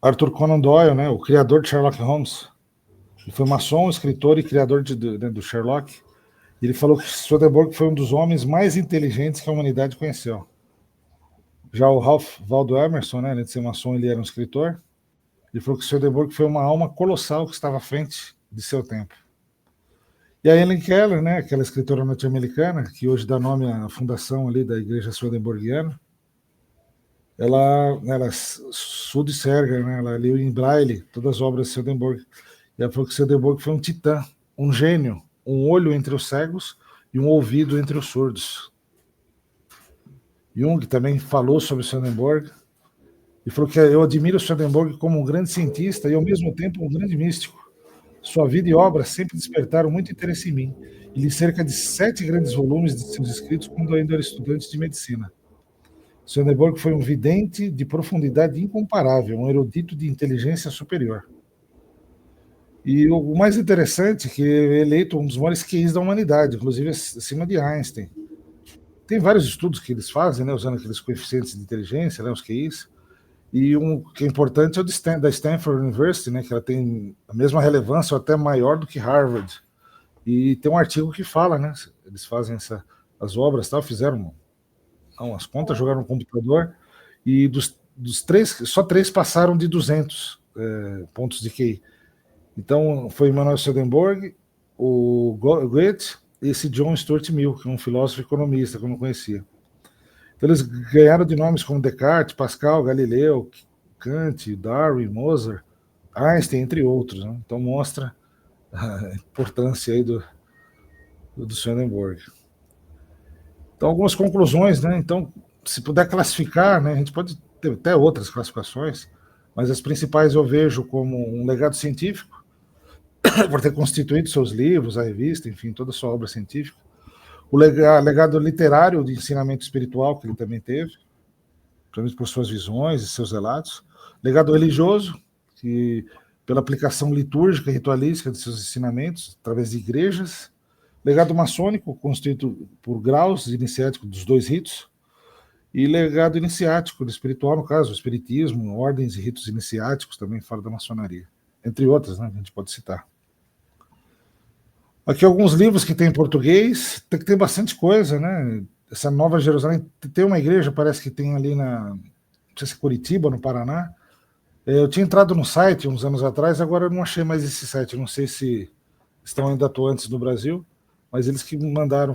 [SPEAKER 3] Arthur Conan Doyle, né, o criador de Sherlock Holmes. Ele foi maçom, escritor e criador do Sherlock. Ele falou que Swedenborg foi um dos homens mais inteligentes que a humanidade conheceu. Já o Ralph Waldo Emerson, né, além de ser maçom, ele era um escritor. Ele falou que Swedenborg foi uma alma colossal que estava à frente de seu tempo. E a Helen Keller, né, aquela escritora norte-americana, que hoje dá nome à fundação ali da Igreja Swedenborgiana, ela Sudserga, né, ela leu em braille todas as obras de Swedenborg. E ela falou que Swedenborg foi um titã, um gênio, um olho entre os cegos e um ouvido entre os surdos. Jung também falou sobre Swedenborg. E falou que eu admiro Swedenborg como um grande cientista e, ao mesmo tempo, um grande místico. Sua vida e obra sempre despertaram muito interesse em mim. E li cerca de 7 grandes volumes de seus escritos quando ainda era estudante de medicina. Swedenborg foi um vidente de profundidade incomparável, um erudito de inteligência superior. E o mais interessante é que ele é eleito um dos maiores QIs da humanidade, inclusive acima de Einstein. Tem vários estudos que eles fazem, né, usando aqueles coeficientes de inteligência, né, os QIs. E um que é importante é o da Stanford University, né, que ela tem a mesma relevância ou até maior do que Harvard. E tem um artigo que fala, né, eles fazem as obras, tal, fizeram as contas, jogaram no computador, e dos 3, só 3 passaram de 200 pontos de QI. Então foi Emanuel Swedenborg, o Goethe e esse John Stuart Mill, que é um filósofo economista que eu não conhecia. Então, eles ganharam de nomes como Descartes, Pascal, Galileu, Kant, Darwin, Mozart, Einstein, entre outros. Né? Então mostra a importância aí do Swedenborg. Então, algumas conclusões, né? Então, se puder classificar, né? A gente pode ter até outras classificações, mas as principais eu vejo como um legado científico, por ter constituído seus livros, a revista, enfim, toda a sua obra científica. O legado literário de ensinamento espiritual que ele também teve, principalmente por suas visões e seus relatos. Legado religioso, que pela aplicação litúrgica e ritualística de seus ensinamentos, através de igrejas. Legado maçônico, constituído por graus iniciáticos dos 2 ritos. E legado iniciático, espiritual, no caso, o espiritismo, ordens e ritos iniciáticos, também fora da maçonaria. Entre outras, né, que a gente pode citar. Aqui alguns livros que tem em português, tem bastante coisa, né? Essa Nova Jerusalém, tem uma igreja, parece que tem ali não sei se é Curitiba, no Paraná. Eu tinha entrado no site uns anos atrás, agora eu não achei mais esse site, não sei se estão ainda atuantes no Brasil, mas eles que mandaram,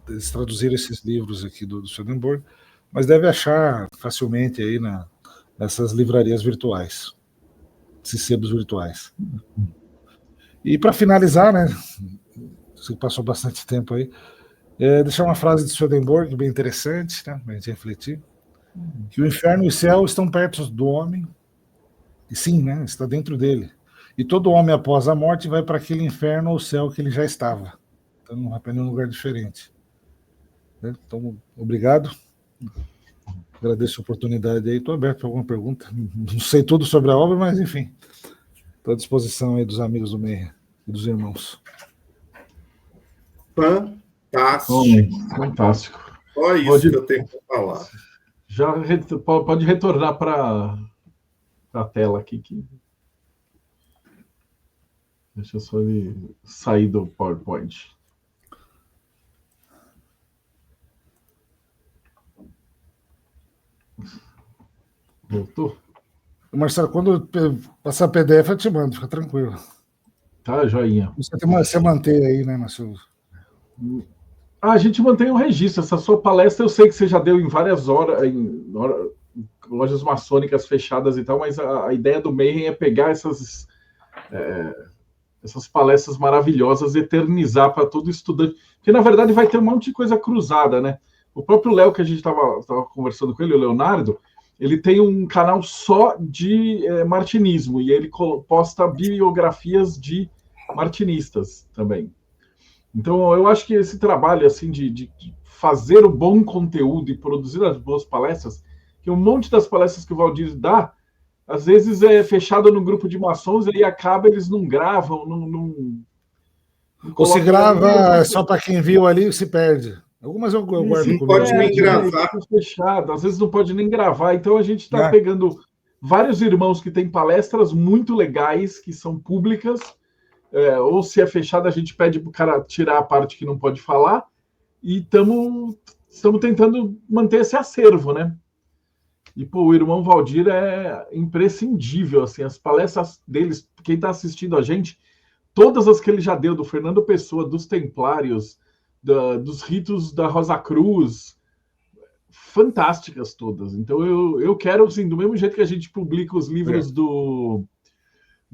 [SPEAKER 3] eles traduziram esses livros aqui do Swedenborg, mas deve achar facilmente aí nessas livrarias virtuais, esses sebos virtuais. E para finalizar, né, você passou bastante tempo aí, deixar uma frase de Swedenborg bem interessante, né, para a gente refletir, que o inferno e o céu estão perto do homem, e sim, né, está dentro dele. E todo homem, após a morte, vai para aquele inferno ou céu que ele já estava. Então, não vai para nenhum lugar diferente. Então, obrigado. Agradeço a oportunidade aí. Estou aberto para alguma pergunta. Não sei tudo sobre a obra, mas, enfim, estou à disposição aí dos amigos do Mayhem e dos irmãos.
[SPEAKER 2] Fantástico.
[SPEAKER 1] Fantástico.
[SPEAKER 2] Só isso que eu tenho para falar.
[SPEAKER 1] Já pode retornar para a tela aqui. Deixa eu só ele sair do PowerPoint. Voltou?
[SPEAKER 3] Marcelo, quando passar PDF, eu te mando, fica tranquilo.
[SPEAKER 1] Tá, joinha.
[SPEAKER 3] Você manter aí, né, Marcelo?
[SPEAKER 1] A gente mantém um registro. Essa sua palestra eu sei que você já deu em várias horas, em lojas maçônicas fechadas e tal, mas a ideia do Mayhem é pegar essas palestras maravilhosas, eternizar para todo estudante, porque na verdade vai ter um monte de coisa cruzada, né? O próprio Léo, que a gente estava conversando com ele, o Leonardo, ele tem um canal só de martinismo, e ele posta biografias de martinistas também. Então, eu acho que esse trabalho assim de fazer o bom conteúdo e produzir as boas palestras, que um monte das palestras que o Valdir dá, às vezes é fechado no grupo de maçons, e aí acaba, eles não gravam, não
[SPEAKER 3] ou se grava só para quem viu ali, se perde. Algumas eu guardo
[SPEAKER 2] não pode nem gravar.
[SPEAKER 1] Fechado, às vezes não pode nem gravar. Então a gente está pegando vários irmãos que têm palestras muito legais, que são públicas, ou se é fechado, a gente pede para o cara tirar a parte que não pode falar, e estamos tentando manter esse acervo, né? E, pô, o irmão Valdir é imprescindível, assim, as palestras deles, quem está assistindo a gente, todas as que ele já deu, do Fernando Pessoa, dos Templários, dos ritos da Rosa Cruz, fantásticas todas. Então eu quero, assim, do mesmo jeito que a gente publica os livros do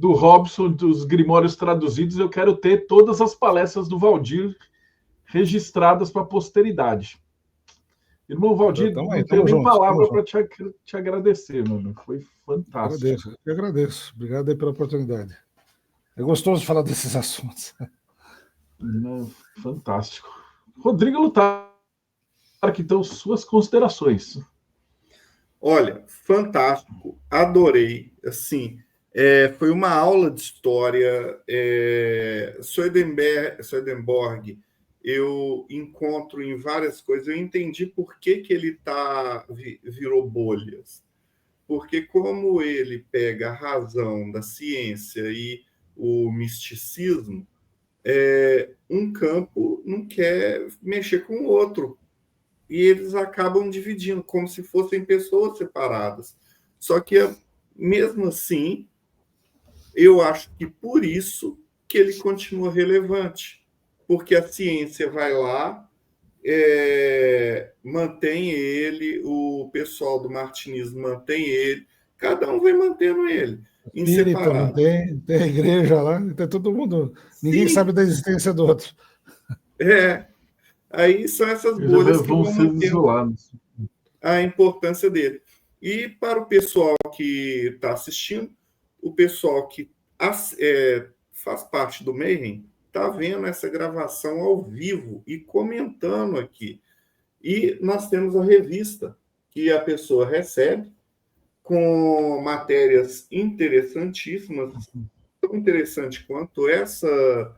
[SPEAKER 1] Robson, dos Grimórios traduzidos, eu quero ter todas as palestras do Valdir registradas para a posteridade. Irmão Valdir, não tenho nem palavra para te agradecer, mano. Foi fantástico.
[SPEAKER 3] Eu agradeço. Obrigado aí pela oportunidade. É gostoso falar desses assuntos.
[SPEAKER 1] Fantástico. Rodrigo Lutar, então, suas considerações.
[SPEAKER 2] Olha, fantástico. Adorei. Assim, foi uma aula de história. Swedenborg, eu encontro em várias coisas. Eu entendi por que ele virou bolhas. Porque como ele pega a razão da ciência e o misticismo, um campo não quer mexer com o outro. E eles acabam dividindo, como se fossem pessoas separadas. Só que, mesmo assim, eu acho que por isso que ele continua relevante. Porque a ciência vai lá, mantém ele, o pessoal do martinismo mantém ele, cada um vai mantendo ele.
[SPEAKER 3] Espírita, não tem a igreja lá, tem todo mundo. Ninguém sabe da existência do outro.
[SPEAKER 2] Aí são essas bolhas que vão
[SPEAKER 1] ser isolados.
[SPEAKER 2] A importância dele. E para o pessoal que está assistindo, o pessoal que faz parte do Mayhem, está vendo essa gravação ao vivo e comentando aqui. E nós temos a revista que a pessoa recebe com matérias interessantíssimas, tão interessante quanto essa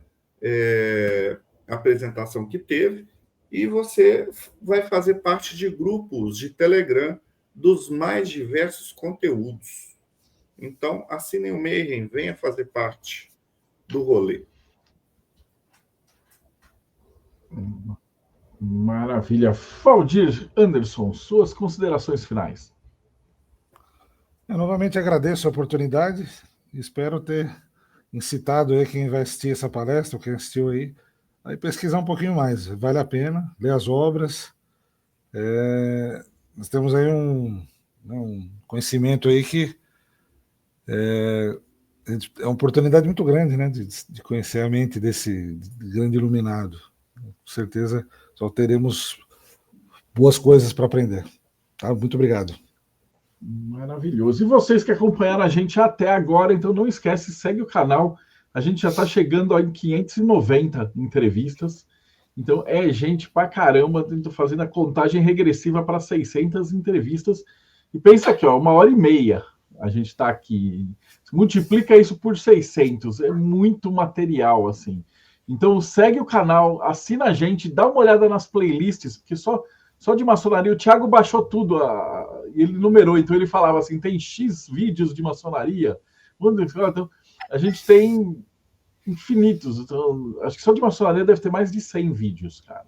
[SPEAKER 2] apresentação que teve, e você vai fazer parte de grupos de Telegram dos mais diversos conteúdos. Então, assinem o Mayhem, venha fazer parte do rolê.
[SPEAKER 1] Maravilha. Valdir Anderson, suas considerações finais.
[SPEAKER 3] Eu novamente agradeço a oportunidade e espero ter incitado aí quem vai assistir essa palestra, ou quem assistiu aí pesquisar um pouquinho mais. Vale a pena ler as obras. Nós temos aí um conhecimento aí que é uma oportunidade muito grande, né, de conhecer a mente desse grande iluminado. Com certeza só teremos boas coisas para aprender. Tá? Muito obrigado.
[SPEAKER 1] Maravilhoso. E vocês que acompanharam a gente até agora, então não esquece, segue o canal. A gente já está chegando em 590 entrevistas. Então é gente pra caramba, fazendo a contagem regressiva para 600 entrevistas. E pensa aqui, ó, 1h30 a gente está aqui. Multiplica isso por 600, é muito material, assim. Então segue o canal, assina a gente, dá uma olhada nas playlists, porque só de maçonaria, o Thiago baixou tudo, e ele numerou, então ele falava assim, tem X vídeos de maçonaria, então, a gente tem infinitos, então, acho que só de maçonaria deve ter mais de 100 vídeos, cara,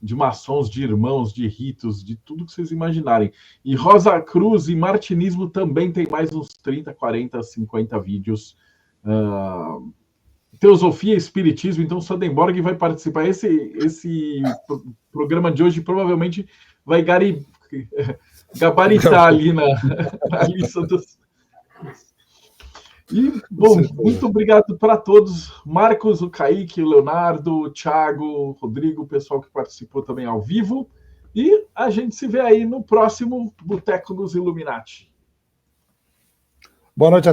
[SPEAKER 1] de maçons, de irmãos, de ritos, de tudo que vocês imaginarem. E Rosa Cruz e Martinismo também tem mais uns 30, 40, 50 vídeos. Teosofia e Espiritismo, então Swedenborg vai participar. Esse programa de hoje provavelmente vai gabaritar ali na lista dos... E, bom, muito obrigado para todos. Marcos, o Kaique, o Leonardo, o Thiago, o Rodrigo, o pessoal que participou também ao vivo. E a gente se vê aí no próximo Boteco dos Illuminati.
[SPEAKER 3] Boa noite a